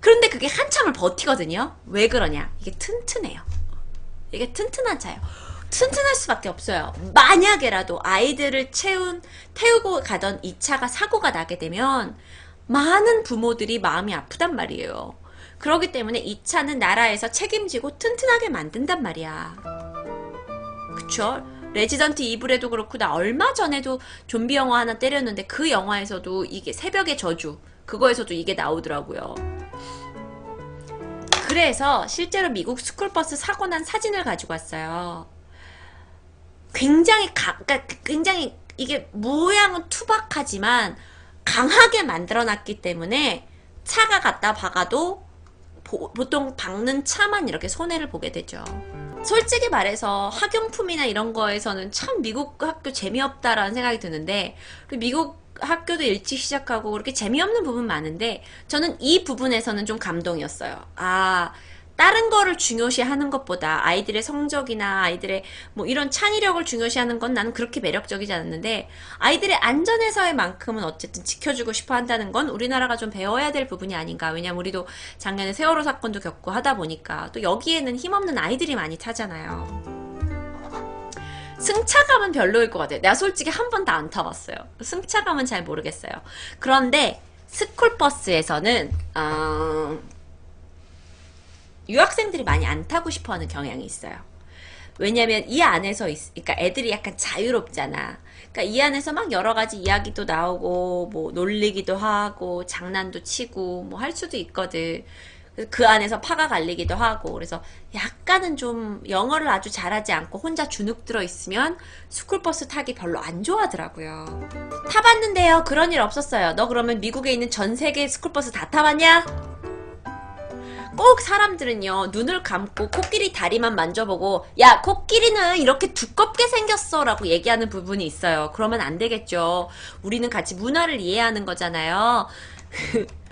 그런데 그게 한참을 버티거든요. 왜 그러냐? 이게 튼튼해요. 이게 튼튼한 차예요. 튼튼할 수밖에 없어요. 만약에라도 아이들을 태우고 가던 이 차가 사고가 나게 되면 많은 부모들이 마음이 아프단 말이에요. 그렇기 때문에 이 차는 나라에서 책임지고 튼튼하게 만든단 말이야. 그쵸? 레지던트 이블에도 그렇고 나 얼마 전에도 좀비 영화 하나 때렸는데 그 영화에서도 이게 새벽의 저주 그거에서도 이게 나오더라고요. 그래서 실제로 미국 스쿨버스 사고 난 사진을 가지고 왔어요. 굉장히 이게 모양은 투박하지만 강하게 만들어놨기 때문에 차가 갖다 박아도 보통 박는 차만 이렇게 손해를 보게 되죠. 솔직히 말해서 학용품이나 이런 거에서는 참 미국 학교 재미없다라는 생각이 드는데 미국 학교도 일찍 시작하고 그렇게 재미없는 부분 많은데 저는 이 부분에서는 좀 감동이었어요. 아, 다른 거를 중요시하는 것보다 아이들의 성적이나 아이들의 뭐 이런 창의력을 중요시하는 건 나는 그렇게 매력적이지 않았는데 아이들의 안전에서의 만큼은 어쨌든 지켜주고 싶어 한다는 건 우리나라가 좀 배워야 될 부분이 아닌가. 왜냐면 우리도 작년에 세월호 사건도 겪고 하다 보니까 또 여기에는 힘없는 아이들이 많이 타잖아요. 승차감은 별로일 것 같아요. 내가 솔직히 한 번도 안 타봤어요. 승차감은 잘 모르겠어요. 그런데 스쿨버스에서는 유학생들이 많이 안 타고 싶어하는 경향이 있어요. 왜냐면 이 안에서 그러니까 애들이 약간 자유롭잖아. 그러니까 이 안에서 막 여러 가지 이야기도 나오고 뭐 놀리기도 하고 장난도 치고 뭐 할 수도 있거든. 그 안에서 파가 갈리기도 하고 그래서 약간은 좀 영어를 아주 잘하지 않고 혼자 주눅 들어 있으면 스쿨버스 타기 별로 안 좋아하더라고요. 타봤는데요. 그런 일 없었어요. 너 그러면 미국에 있는 전 세계 스쿨버스 다 타봤냐? 꼭 사람들은요 눈을 감고 코끼리 다리만 만져보고 야 코끼리는 이렇게 두껍게 생겼어 라고 얘기하는 부분이 있어요. 그러면 안 되겠죠. 우리는 같이 문화를 이해하는 거잖아요.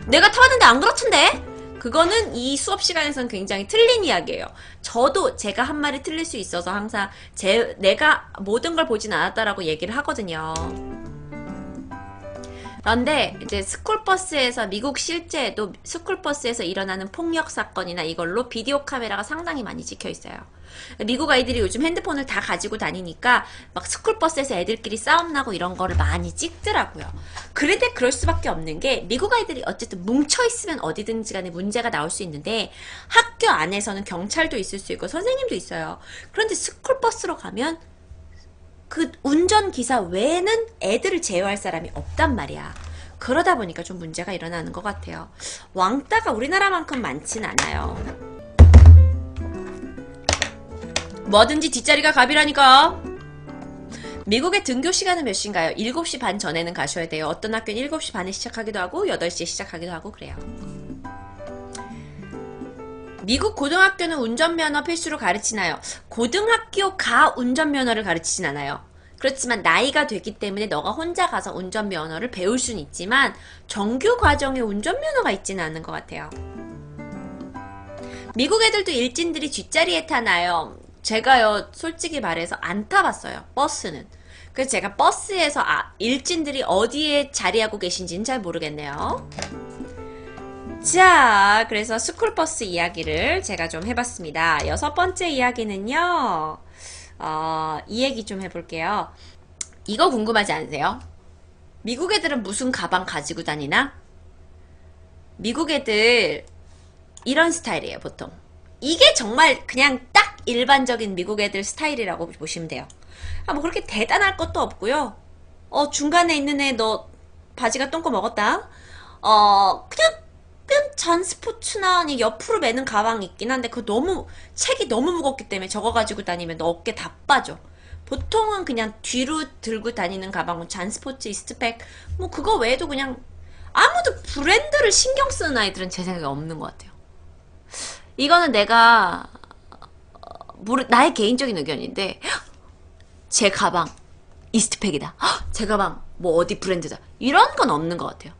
내가 타봤는데 안 그렇던데? 그거는 이 수업 시간에서는 굉장히 틀린 이야기예요. 저도 제가 한 말이 틀릴 수 있어서 항상 내가 모든 걸 보진 않았다라고 얘기를 하거든요. 그런데 이제 스쿨버스에서 미국 실제에도 스쿨버스에서 일어나는 폭력 사건이나 이걸로 비디오 카메라가 상당히 많이 찍혀 있어요. 미국 아이들이 요즘 핸드폰을 다 가지고 다니니까 막 스쿨버스에서 애들끼리 싸움 나고 이런 거를 많이 찍더라고요. 그런데 그럴 수밖에 없는 게 미국 아이들이 어쨌든 뭉쳐 있으면 어디든지 간에 문제가 나올 수 있는데 학교 안에서는 경찰도 있을 수 있고 선생님도 있어요. 그런데 스쿨버스로 가면 그 운전기사 외에는 애들을 제어할 사람이 없단 말이야. 그러다 보니까 좀 문제가 일어나는 것 같아요. 왕따가 우리나라만큼 많진 않아요. 뭐든지 뒷자리가 갑이라니까. 미국의 등교 시간은 몇 시인가요? 7시 반 전에는 가셔야 돼요. 어떤 학교는 7시 반에 시작하기도 하고 8시에 시작하기도 하고 그래요. 미국 고등학교는 운전면허 필수로 가르치나요? 고등학교 가 운전면허를 가르치진 않아요. 그렇지만 나이가 됐기 때문에 너가 혼자 가서 운전면허를 배울 수는 있지만 정규 과정에 운전면허가 있지는 않은 것 같아요. 미국 애들도 일진들이 뒷자리에 타나요? 제가요 솔직히 말해서 안 타봤어요. 버스는. 그래서 제가 버스에서 일진들이 어디에 자리하고 계신지는 잘 모르겠네요. 자, 그래서 스쿨버스 이야기를 제가 좀 해봤습니다. 6번째 이야기는요, 이 얘기 좀 해볼게요. 이거 궁금하지 않으세요? 미국 애들은 무슨 가방 가지고 다니나? 미국 애들 이런 스타일이에요, 보통. 이게 정말 그냥 딱 일반적인 미국 애들 스타일이라고 보시면 돼요. 뭐 그렇게 대단할 것도 없고요. 중간에 있는 애 너 바지가 똥꼬 먹었다? 그냥 잔스포츠나 아니 옆으로 매는 가방이 있긴 한데 책이 너무 무겁기 때문에 저거 가지고 다니면 너 어깨 다 빠져. 보통은 그냥 뒤로 들고 다니는 가방은 잔스포츠, 이스트팩 뭐 그거 외에도 그냥 아무도 브랜드를 신경 쓰는 아이들은 제 생각에 없는 것 같아요. 이거는 내가 나의 개인적인 의견인데 제 가방 이스트팩이다. 제 가방 뭐 어디 브랜드다. 이런 건 없는 것 같아요.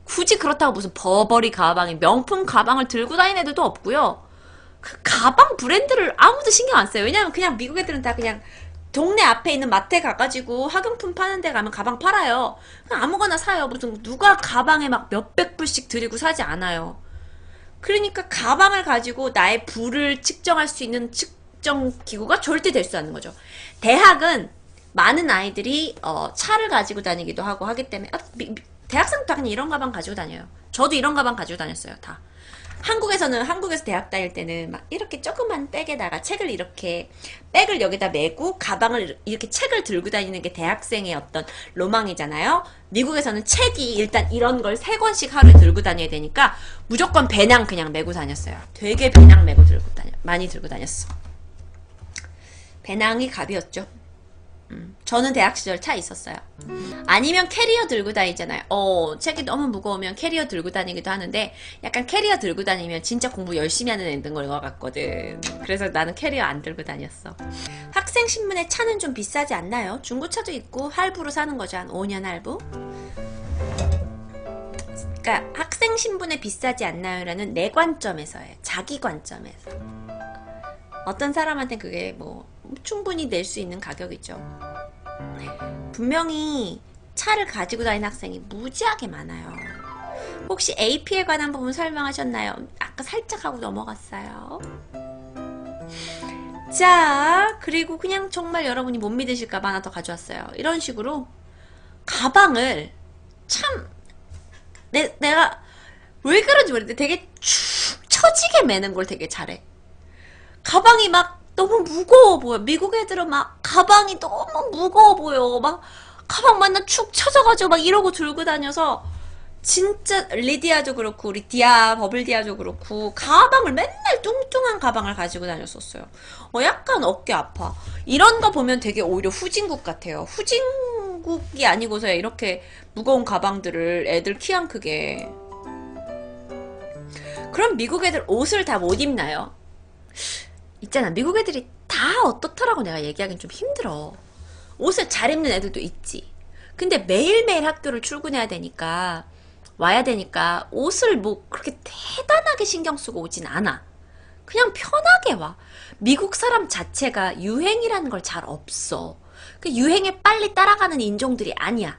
굳이 그렇다고 무슨 버버리 가방이 명품 가방을 들고 다니는 애들도 없고요. 그 가방 브랜드를 아무도 신경 안 써요. 왜냐면 그냥 미국 애들은 다 그냥 동네 앞에 있는 마트에 가가지고 학용품 파는 데 가면 가방 팔아요. 그냥 아무거나 사요. 무슨 누가 가방에 막 몇백 불씩 들이고 사지 않아요. 그러니까 가방을 가지고 나의 부를 측정할 수 있는 측정 기구가 절대 될 수 없는 거죠. 대학은 많은 아이들이 차를 가지고 다니기도 하고 하기 때문에 대학생도 다 그냥 이런 가방 가지고 다녀요. 저도 이런 가방 가지고 다녔어요. 다. 한국에서 대학 다닐 때는 막 이렇게 조그만 백에다가 백을 여기다 메고 가방을 이렇게 책을 들고 다니는 게 대학생의 어떤 로망이잖아요. 미국에서는 책이 일단 이런 걸 3권씩 하루에 들고 다녀야 되니까 무조건 배낭 그냥 메고 다녔어요. 되게 배낭 메고 많이 들고 다녔어. 배낭이 갑이었죠. 저는 대학 시절 차 있었어요. 아니면 캐리어 들고 다니잖아요. 책이 너무 무거우면 캐리어 들고 다니기도 하는데 약간 캐리어 들고 다니면 진짜 공부 열심히 하는 애인 것 같거든. 그래서 나는 캐리어 안 들고 다녔어. 학생 신분에 차는 좀 비싸지 않나요? 중고차도 있고 할부로 사는 거죠. 한 5년 할부. 그러니까 학생 신분에 비싸지 않나요? 라는 내 관점에서예요. 자기 관점에서. 어떤 사람한테 그게 뭐 충분히 낼 수 있는 가격이죠. 분명히 차를 가지고 다니는 학생이 무지하게 많아요. 혹시 AP에 관한 부분 설명하셨나요? 아까 살짝 하고 넘어갔어요. 자, 그리고 그냥 정말 여러분이 못 믿으실까봐 하나 더 가져왔어요. 이런 식으로 가방을 참 내가 왜 그런지 모르겠는데 되게 축 처지게 매는 걸 되게 잘해. 가방이 막 너무 무거워 보여. 미국 애들은 막 가방이 너무 무거워 보여. 막 가방 맨날 축 처져가지고 막 이러고 들고 다녀서 진짜 리디아도 그렇고 우리 버블디아도 그렇고 가방을 맨날 뚱뚱한 가방을 가지고 다녔었어요. 약간 어깨 아파. 이런 거 보면 되게 오히려 후진국 같아요. 후진국이 아니고서야 이렇게 무거운 가방들을 애들 키 안 크게. 그럼 미국 애들 옷을 다 못 입나요? 있잖아, 미국 애들이 다 어떻더라고. 내가 얘기하기는 좀 힘들어. 옷을 잘 입는 애들도 있지. 근데 매일매일 학교를 출근해야 되니까 와야 되니까 옷을 뭐 그렇게 대단하게 신경 쓰고 오진 않아. 그냥 편하게 와. 미국 사람 자체가 유행이라는 걸 잘 없어. 그 유행에 빨리 따라가는 인종들이 아니야.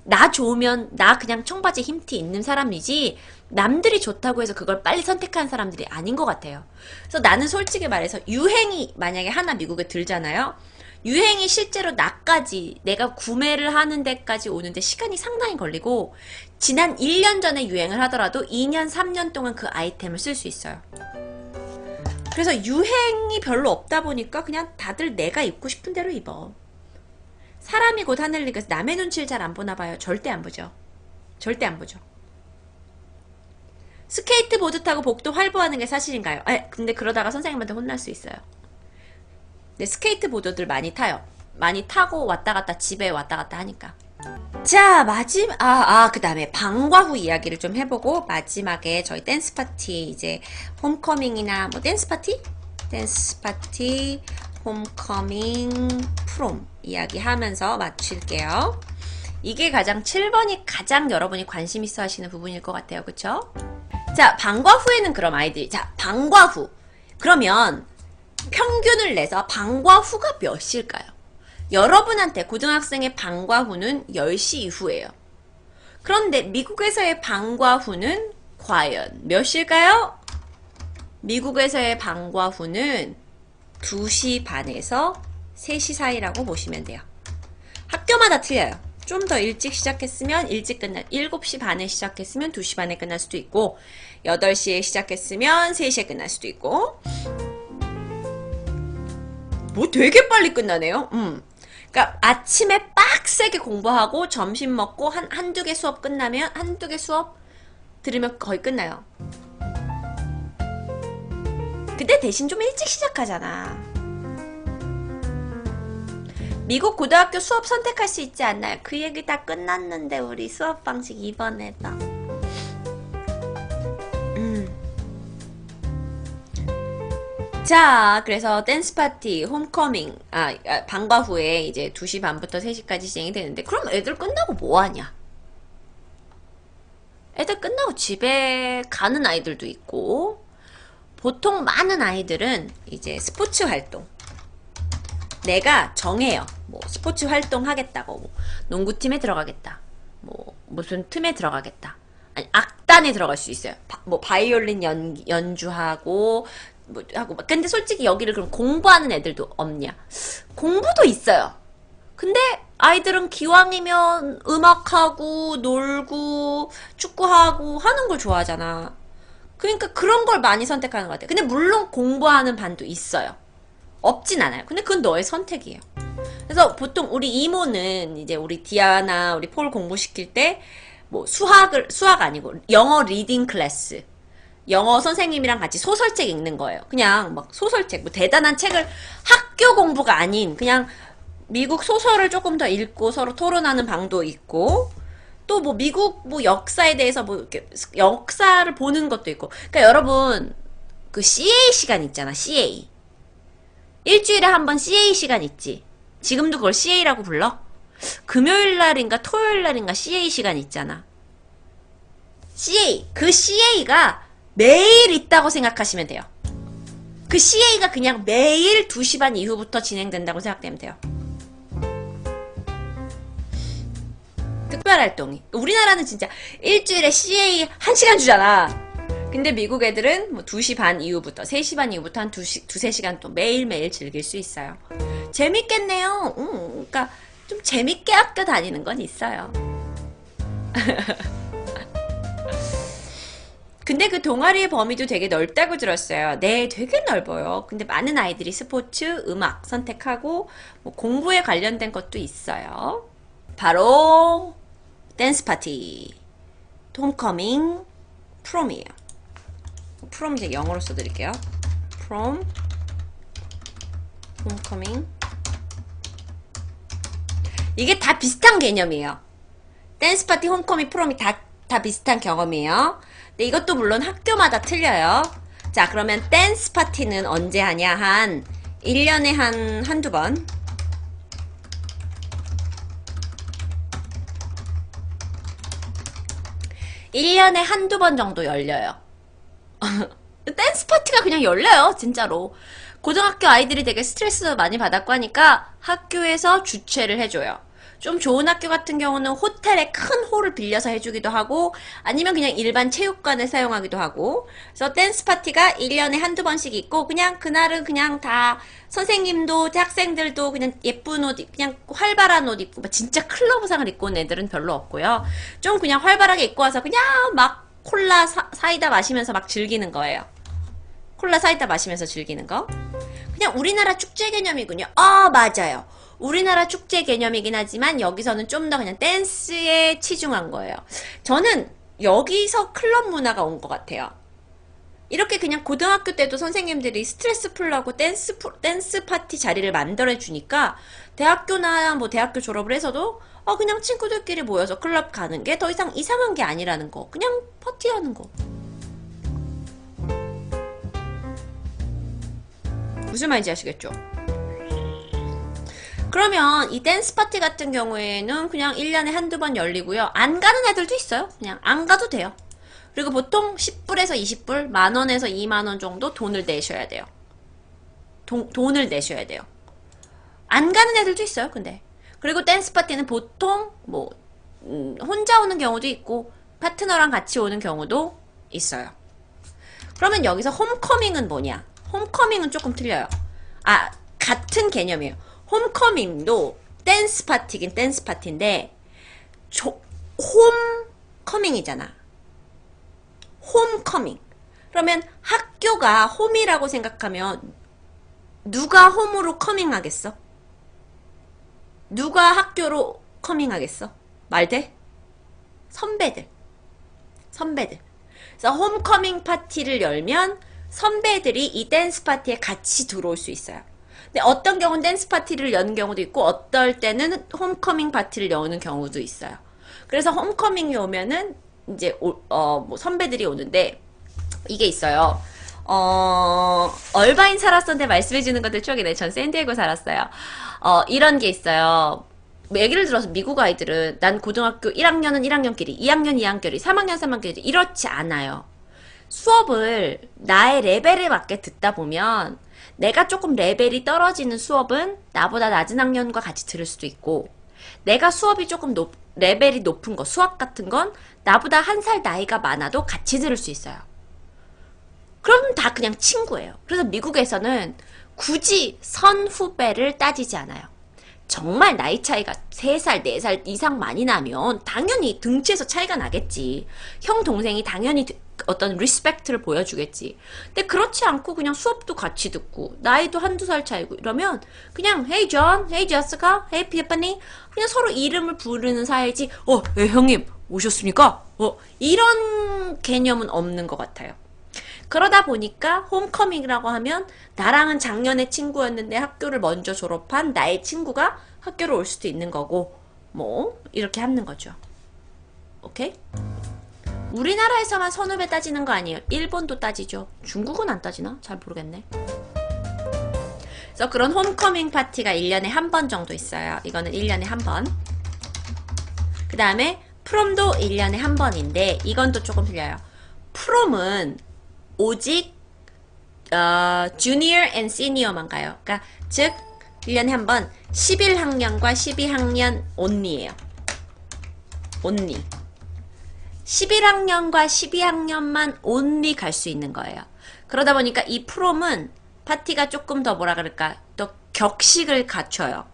나 좋으면 나 그냥 청바지 흰티 입는 사람이지 남들이 좋다고 해서 그걸 빨리 선택하는 사람들이 아닌 것 같아요. 그래서 나는 솔직히 말해서 유행이 만약에 하나 미국에 들잖아요. 유행이 실제로 나까지 내가 구매를 하는 데까지 오는데 시간이 상당히 걸리고 지난 1년 전에 유행을 하더라도 2년, 3년 동안 그 아이템을 쓸 수 있어요. 그래서 유행이 별로 없다 보니까 그냥 다들 내가 입고 싶은 대로 입어. 사람이 곧 하늘 리그에서 남의 눈치를 잘 안 보나 봐요. 절대 안 보죠. 절대 안 보죠. 스케이트보드 타고 복도 활보하는 게 사실인가요? 근데 그러다가 선생님한테 혼날 수 있어요. 근데 스케이트보드들 많이 타요. 많이 타고 왔다 갔다 집에 왔다 갔다 하니까. 자, 그 다음에 방과 후 이야기를 좀 해보고, 마지막에 저희 댄스 파티, 이제, 홈커밍이나, 뭐, 댄스 파티? 댄스 파티, 홈커밍, 프롬 이야기 하면서 마칠게요. 이게 7번이 가장 여러분이 관심 있어 하시는 부분일 것 같아요. 그쵸? 자, 방과 후에는 그럼 아이들이, 자, 방과 후. 그러면, 평균을 내서 방과 후가 몇 시일까요? 여러분한테 고등학생의 방과 후는 10시 이후예요. 그런데 미국에서의 방과 후는 과연 몇 시일까요? 미국에서의 방과 후는 2시 반에서 3시 사이라고 보시면 돼요. 학교마다 틀려요. 좀 더 일찍 시작했으면 일찍 7시 반에 시작했으면 2시 반에 끝날 수도 있고, 8시에 시작했으면 3시에 끝날 수도 있고, 뭐 되게 빨리 끝나네요. 그러니까 아침에 빡세게 공부하고 점심 먹고 한두 개 수업 끝나면 한두 개 수업 들으면 거의 끝나요. 근데 대신 좀 일찍 시작하잖아. 미국 고등학교 수업 선택할 수 있지 않나요? 그 얘기 다 끝났는데 우리 수업 방식 이번에다. 자, 그래서 댄스 파티, 홈커밍, 방과 후에 이제 2시 반부터 3시까지 진행이 되는데, 그럼 애들 끝나고 뭐 하냐? 애들 끝나고 집에 가는 아이들도 있고, 보통 많은 아이들은 이제 스포츠 활동. 내가 정해요. 뭐 스포츠 활동 하겠다고. 뭐 농구팀에 들어가겠다. 뭐 무슨 틈에 들어가겠다. 아니, 악단에 들어갈 수 있어요. 뭐 바이올린 연주하고, 뭐 하고. 근데 솔직히 여기를 그럼 공부하는 애들도 없냐? 공부도 있어요. 근데 아이들은 기왕이면 음악하고 놀고 축구하고 하는 걸 좋아하잖아. 그러니까 그런 걸 많이 선택하는 것 같아요. 근데 물론 공부하는 반도 있어요. 없진 않아요. 근데 그건 너의 선택이에요. 그래서 보통 우리 이모는 이제 우리 디아나, 우리 폴 공부시킬 때 뭐 수학 아니고 영어 리딩 클래스. 영어 선생님이랑 같이 소설책 읽는 거예요. 그냥 막 소설책, 뭐 대단한 책을 학교 공부가 아닌 그냥 미국 소설을 조금 더 읽고 서로 토론하는 방도 있고, 또 뭐 미국 뭐 역사에 대해서 뭐 이렇게 역사를 보는 것도 있고. 그러니까 여러분 그 CA 시간 있잖아. CA. 일주일에 한 번 CA 시간 있지. 지금도 그걸 CA라고 불러? 금요일 날인가 토요일 날인가 CA 시간 있잖아. CA. 그 CA가 매일 있다고 생각하시면 돼요. 그 CA가 그냥 매일 2시 반 이후부터 진행된다고 생각되면 돼요. 특별활동이. 우리나라는 진짜 일주일에 CA 1시간 주잖아. 근데 미국 애들은 뭐 2시 반 이후부터, 3시 반 이후부터 한 2, 3시간 또 매일매일 즐길 수 있어요. 재밌겠네요. 그러니까 좀 재밌게 학교 다니는 건 있어요. 근데 그 동아리의 범위도 되게 넓다고 들었어요. 네, 되게 넓어요. 근데 많은 아이들이 스포츠, 음악 선택하고 뭐 공부에 관련된 것도 있어요. 바로 댄스 파티, 홈커밍, 프롬이에요. 프롬 이제 영어로 써드릴게요. 프롬, 홈커밍. 이게 다 비슷한 개념이에요. 댄스 파티, 홈커밍, 프롬이 다 비슷한 경험이에요. 근데 이것도 물론 학교마다 틀려요. 자, 그러면 댄스 파티는 언제 하냐? 1년에 한두 번. 1년에 한두 번 정도 열려요. 댄스 파티가 그냥 열려요, 진짜로. 고등학교 아이들이 되게 스트레스 많이 받았고 하니까 학교에서 주최를 해줘요. 좀 좋은 학교 같은 경우는 호텔에 큰 홀을 빌려서 해주기도 하고, 아니면 그냥 일반 체육관을 사용하기도 하고. 그래서 댄스 파티가 1년에 한두 번씩 있고, 그냥 그날은 그냥 다 선생님도 학생들도 그냥 예쁜 옷, 그냥 활발한 옷 입고, 진짜 클럽 의상을 입고 온 애들은 별로 없고요. 좀 그냥 활발하게 입고 와서 그냥 막 콜라 사이다 마시면서 막 즐기는 거예요. 콜라 사이다 마시면서 즐기는 거. 그냥 우리나라 축제 개념이군요. 맞아요. 우리나라 축제 개념이긴 하지만 여기서는 좀 더 그냥 댄스에 치중한 거예요. 저는 여기서 클럽 문화가 온 것 같아요. 이렇게 그냥 고등학교 때도 선생님들이 스트레스 풀라고 댄스 파티 자리를 만들어 주니까 대학교나 뭐 대학교 졸업을 해서도 그냥 친구들끼리 모여서 클럽 가는 게 더 이상 이상한 게 아니라는 거. 그냥 파티하는 거. 무슨 말인지 아시겠죠? 그러면 이 댄스 파티 같은 경우에는 그냥 1년에 한두 번 열리고요. 안 가는 애들도 있어요. 그냥 안 가도 돼요. 그리고 보통 10불에서 20불, 만원에서 2만원 정도 돈을 내셔야 돼요. 돈을 내셔야 돼요. 안 가는 애들도 있어요, 근데. 그리고 댄스 파티는 보통, 뭐, 혼자 오는 경우도 있고, 파트너랑 같이 오는 경우도 있어요. 그러면 여기서 홈커밍은 뭐냐? 홈커밍은 조금 틀려요. 같은 개념이에요. 홈커밍도 댄스 파티긴 댄스 파티인데, 홈커밍이잖아. 홈커밍. 그러면 학교가 홈이라고 생각하면 누가 홈으로 커밍하겠어? 누가 학교로 커밍하겠어? 말 돼? 선배들. 그래서 홈커밍 파티를 열면 선배들이 이 댄스 파티에 같이 들어올 수 있어요. 근데 어떤 경우는 댄스 파티를 여는 경우도 있고 어떨 때는 홈커밍 파티를 여는 경우도 있어요. 그래서 홈커밍이 오면은 이제 뭐 선배들이 오는데 이게 있어요. 얼바인 살았었는데 말씀해주는 것들 추억이네. 전 샌디에고 살았어요. 이런 게 있어요. 예를 들어서 미국 아이들은 난 고등학교 1학년은 1학년끼리, 2학년 2학년끼리, 3학년 3학년끼리 이렇지 않아요. 수업을 나의 레벨에 맞게 듣다 보면 내가 조금 레벨이 떨어지는 수업은 나보다 낮은 학년과 같이 들을 수도 있고 내가 수업이 조금 레벨이 높은 거, 수학 같은 건 나보다 한 살 나이가 많아도 같이 들을 수 있어요. 그럼 다 그냥 친구예요. 그래서 미국에서는 굳이 선후배를 따지지 않아요. 정말 나이 차이가 3살, 4살 이상 많이 나면 당연히 등치에서 차이가 나겠지. 형, 동생이 당연히 어떤 리스펙트를 보여주겠지. 근데 그렇지 않고 그냥 수업도 같이 듣고 나이도 한두 살 차이고 이러면 그냥 Hey John, Hey Jessica, Hey Tiffany 그냥 서로 이름을 부르는 사이지 형님 오셨습니까? 이런 개념은 없는 것 같아요. 그러다 보니까 홈커밍이라고 하면 나랑은 작년에 친구였는데 학교를 먼저 졸업한 나의 친구가 학교를 올 수도 있는 거고 뭐 이렇게 하는 거죠. 오케이? 우리나라에서만 선후배 따지는 거 아니에요. 일본도 따지죠. 중국은 안 따지나? 잘 모르겠네. 그래서 그런 홈커밍 파티가 1년에 한 번 정도 있어요. 이거는 1년에 한 번. 그 다음에 프롬도 1년에 한 번인데 이건 또 조금 틀려요. 프롬은 오직 주니어 앤 시니어만 가요. 그러니까 즉 1년에 한 번 11학년과 12학년 온리예요. 온리. 11학년과 12학년만 온리 갈 수 있는 거예요. 그러다 보니까 이 프롬은 파티가 조금 더 뭐라 그럴까 또 격식을 갖춰요.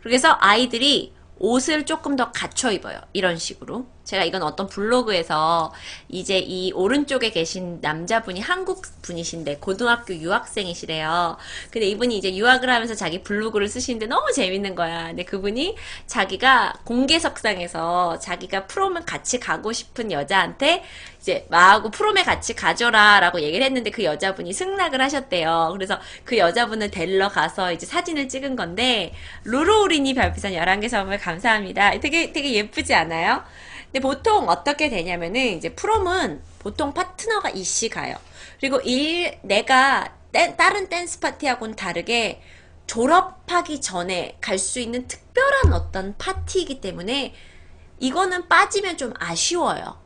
그래서 아이들이 옷을 조금 더 갖춰 입어요. 이런 식으로. 제가 이건 어떤 블로그에서 이제 이 오른쪽에 계신 남자분이 한국 분이신데 고등학교 유학생이시래요. 근데 이분이 이제 유학을 하면서 자기 블로그를 쓰시는데 너무 재밌는 거야. 근데 그분이 자기가 공개석상에서 자기가 프롬을 같이 가고 싶은 여자한테 이제 마하고 프롬에 같이 가줘라 라고 얘기를 했는데 그 여자분이 승낙을 하셨대요. 그래서 그 여자분을 데리러 가서 이제 사진을 찍은 건데 루루우린이 별풍선 11개 선물 감사합니다. 되게 예쁘지 않아요? 근데 보통 어떻게 되냐면은 이제 프롬은 보통 파트너가 이씨 가요. 그리고 내가 다른 댄스 파티하고는 다르게 졸업하기 전에 갈 수 있는 특별한 어떤 파티이기 때문에 이거는 빠지면 좀 아쉬워요.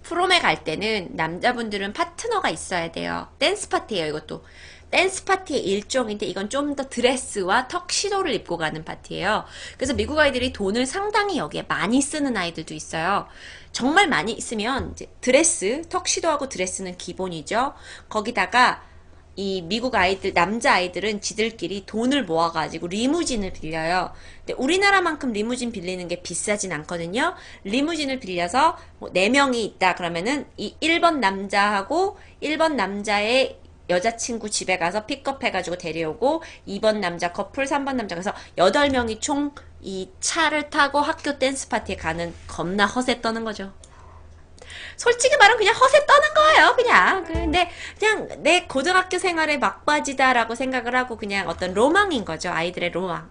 프롬에 갈 때는 남자분들은 파트너가 있어야 돼요. 댄스 파티예요, 이것도. 댄스 파티의 일종인데 이건 좀 더 드레스와 턱시도를 입고 가는 파티예요. 그래서 미국 아이들이 돈을 상당히 여기에 많이 쓰는 아이들도 있어요. 정말 많이 있으면 이제 드레스, 턱시도하고 드레스는 기본이죠. 거기다가 이 미국 아이들, 남자 아이들은 지들끼리 돈을 모아가지고 리무진을 빌려요. 근데 우리나라만큼 리무진 빌리는 게 비싸진 않거든요. 리무진을 빌려서 뭐 4명이 있다 그러면은 이 1번 남자하고 1번 남자의 여자친구 집에 가서 픽업해가지고 데려오고 2번 남자 커플, 3번 남자 그래서 8명이 총 이 차를 타고 학교 댄스 파티에 가는 겁나 허세 떠는 거죠. 솔직히 말하면 그냥 허세 떠는 거예요, 그냥. 근데 그냥 내 고등학교 생활의 막바지다라고 생각을 하고 그냥 어떤 로망인 거죠, 아이들의 로망.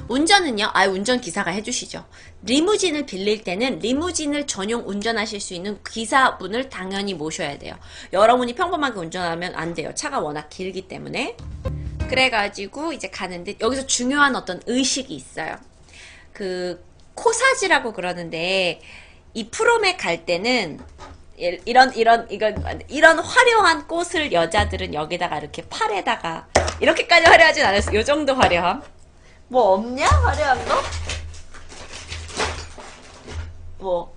운전은요? 운전 기사가 해주시죠. 리무진을 빌릴 때는 리무진을 전용 운전하실 수 있는 기사분을 당연히 모셔야 돼요. 여러분이 평범하게 운전하면 안 돼요. 차가 워낙 길기 때문에. 그래가지고 이제 가는데 여기서 중요한 어떤 의식이 있어요. 그 코사지라고 그러는데 이 프롬에 갈 때는 이런 화려한 꽃을 여자들은 여기다가 이렇게 팔에다가 이렇게까지 화려하진 않았어요. 요 정도 화려함. 뭐 없냐? 화려한 거? 뭐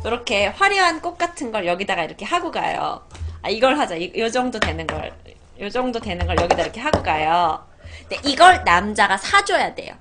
이렇게 화려한 꽃 같은 걸 여기다가 이렇게 하고 가요. 이걸 하자. 요 정도 되는 걸. 요 정도 되는 걸 여기다 이렇게 하고 가요. 근데 이걸 남자가 사줘야 돼요.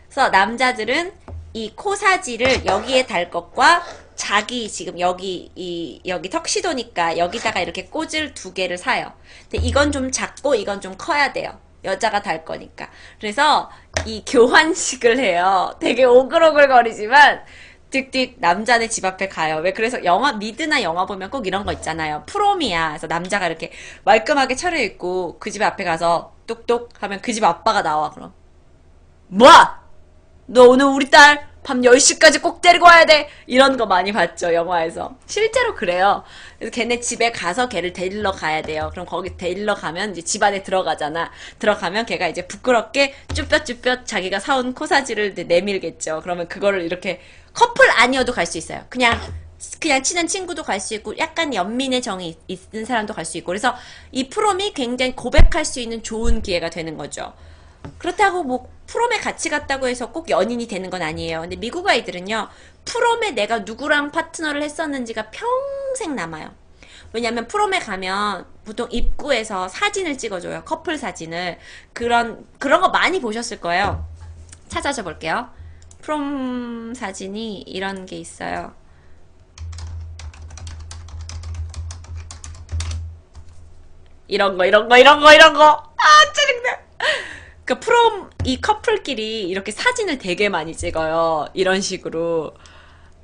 그래서 남자들은 이 코사지를 여기에 달 것과 자기 지금 여기 턱시도니까 여기다가 이렇게 꽂을 2개를 사요. 근데 이건 좀 작고 이건 좀 커야 돼요. 여자가 달 거니까. 그래서 이 교환식을 해요. 되게 오글오글거리지만 띡띡 남자네 집 앞에 가요. 왜? 그래서 미드나 영화 보면 꼭 이런 거 있잖아요. 프롬이야. 그래서 남자가 이렇게 말끔하게 차려입고 그 집 앞에 가서 똑똑 하면 그 집 아빠가 나와. 그럼 뭐야? 너 오늘 우리 딸 밤 10시까지 꼭 데리고 와야 돼. 이런 거 많이 봤죠, 영화에서. 실제로 그래요. 그래서 걔네 집에 가서 걔를 데리러 가야 돼요. 그럼 거기 데리러 가면 이제 집 안에 들어가잖아. 들어가면 걔가 이제 부끄럽게 쭈뼛쭈뼛 자기가 사온 코사지를 내밀겠죠. 그러면 그거를 이렇게 커플 아니어도 갈 수 있어요. 그냥 친한 친구도 갈 수 있고 약간 연민의 정이 있는 사람도 갈 수 있고. 그래서 이 프롬이 굉장히 고백할 수 있는 좋은 기회가 되는 거죠. 그렇다고 뭐 프롬에 같이 갔다고 해서 꼭 연인이 되는 건 아니에요. 근데 미국 아이들은요, 프롬에 내가 누구랑 파트너를 했었는지가 평생 남아요. 왜냐면 프롬에 가면 보통 입구에서 사진을 찍어줘요. 커플 사진을. 그런 거 많이 보셨을 거예요. 찾아줘 볼게요. 프롬 사진이 이런 게 있어요. 이런 거. 짜증나. 그 프롬 이 커플끼리 이렇게 사진을 되게 많이 찍어요. 이런 식으로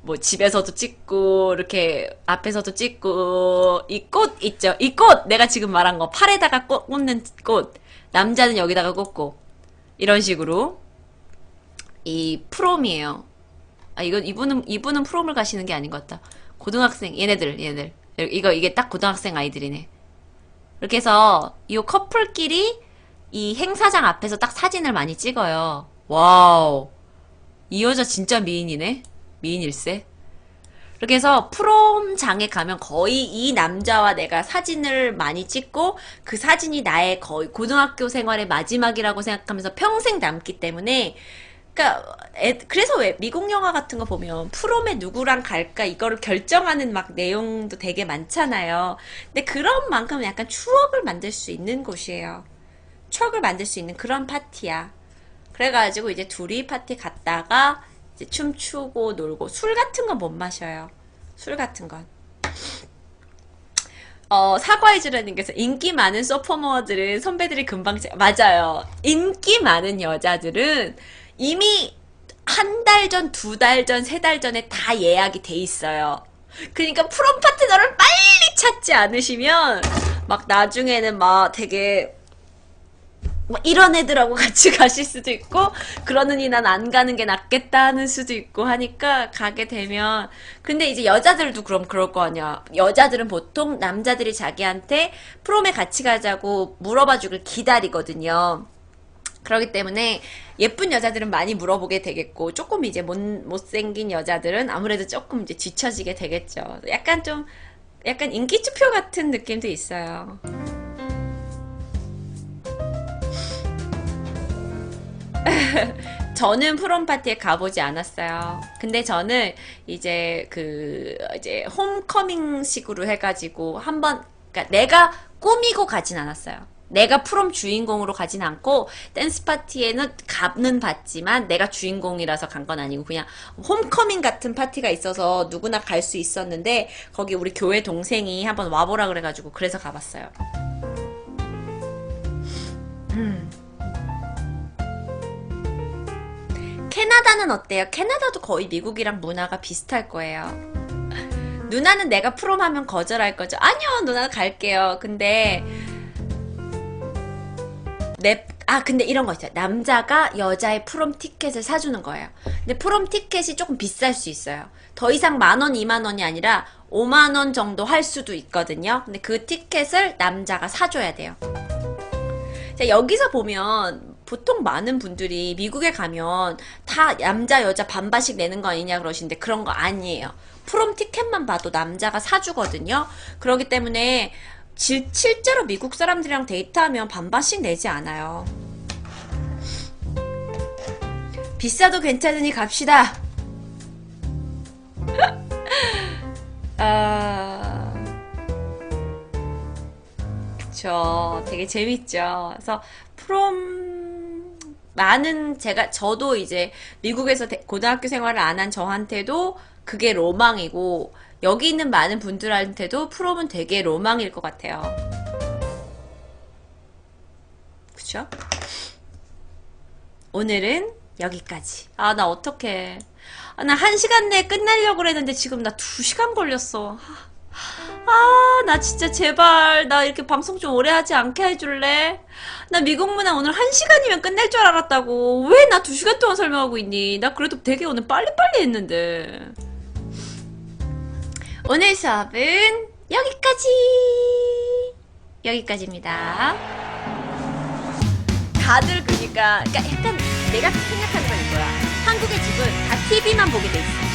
뭐 집에서도 찍고 이렇게 앞에서도 찍고 이 꽃 있죠. 이 꽃 내가 지금 말한 거 팔에다가 꽂는 꽃 남자는 여기다가 꽂고 이런 식으로 이 프롬이에요. 이분은 프롬을 가시는 게 아닌 것 같다. 고등학생 얘네들 이게 딱 고등학생 아이들이네. 이렇게 해서 이 커플끼리 이 행사장 앞에서 딱 사진을 많이 찍어요. 와우. 이 여자 진짜 미인이네. 미인일세. 이렇게 해서 프롬장에 가면 거의 이 남자와 내가 사진을 많이 찍고 그 사진이 나의 거의 고등학교 생활의 마지막이라고 생각하면서 평생 남기 때문에 그래서 왜 미국 영화 같은 거 보면 프롬에 누구랑 갈까 이거를 결정하는 막 내용도 되게 많잖아요. 근데 그런 만큼 약간 추억을 만들 수 있는 곳이에요. 추억을 만들 수 있는 그런 파티야. 그래가지고 이제 둘이 파티 갔다가 이제 춤추고 놀고 술 같은 건 못 마셔요. 술 같은 건. 사과해주라님께서 인기 많은 소포머들은 선배들이 금방 맞아요. 인기 많은 여자들은 이미 한 달 전, 2달 전, 3달 전에 다 예약이 돼 있어요. 그러니까 프롬 파트너를 빨리 찾지 않으시면 막 나중에는 막 되게 뭐 이런 애들하고 같이 가실 수도 있고 그러느니 난 안 가는 게 낫겠다 하는 수도 있고 하니까 가게 되면 근데 이제 여자들도 그럼 그럴 거 아니야. 여자들은 보통 남자들이 자기한테 프롬에 같이 가자고 물어봐 주길 기다리거든요. 그렇기 때문에 예쁜 여자들은 많이 물어보게 되겠고 조금 이제 못생긴 여자들은 아무래도 조금 이제 뒤처지게 되겠죠. 약간 인기 투표 같은 느낌도 있어요. 저는 프롬 파티에 가보지 않았어요. 근데 저는 이제 이제 홈커밍식으로 해가지고 그러니까 내가 꾸미고 가진 않았어요. 내가 프롬 주인공으로 가진 않고 댄스 파티에는 값는 받지만 내가 주인공이라서 간 건 아니고 그냥 홈커밍 같은 파티가 있어서 누구나 갈 수 있었는데 거기 우리 교회 동생이 한번 와보라 그래가지고 그래서 가봤어요. 캐나다는 어때요? 캐나다도 거의 미국이랑 문화가 비슷할 거예요. 누나는 내가 프롬 하면 거절할 거죠? 아니요, 누나 갈게요. 근데 근데 이런 거 있어요. 남자가 여자의 프롬 티켓을 사주는 거예요. 근데 프롬 티켓이 조금 비쌀 수 있어요. 더 이상 10,000원, 20,000원이 아니라 50,000원 정도 할 수도 있거든요. 근데 그 티켓을 남자가 사줘야 돼요. 자, 여기서 보면 보통 많은 분들이 미국에 가면 다 남자, 여자 반반씩 내는 거 아니냐 그러시는데 그런 거 아니에요. 프롬 티켓만 봐도 남자가 사주거든요. 그렇기 때문에 실제로 미국 사람들이랑 데이트하면 반반씩 내지 않아요. 비싸도 괜찮으니 갑시다. 그쵸. 되게 재밌죠. 그래서 저도 이제 미국에서 고등학교 생활을 안 한 저한테도 그게 로망이고, 여기 있는 많은 분들한테도 프롬은 되게 로망일 것 같아요. 그쵸? 오늘은 여기까지. 나 어떡해. 나 1시간 내에 끝내려고 그랬는데 지금 나 2시간 걸렸어. 나 진짜 제발 나 이렇게 방송 좀 오래 하지 않게 해줄래? 나 미국 문화 오늘 1시간이면 끝낼 줄 알았다고. 왜 나 2시간 동안 설명하고 있니? 나 그래도 되게 오늘 빨리빨리 했는데. 오늘 수업은 여기까지입니다. 다들 그러니까 약간 내가 생각하는 건 이거야. 한국의 집은 다 TV만 보게 돼 있어.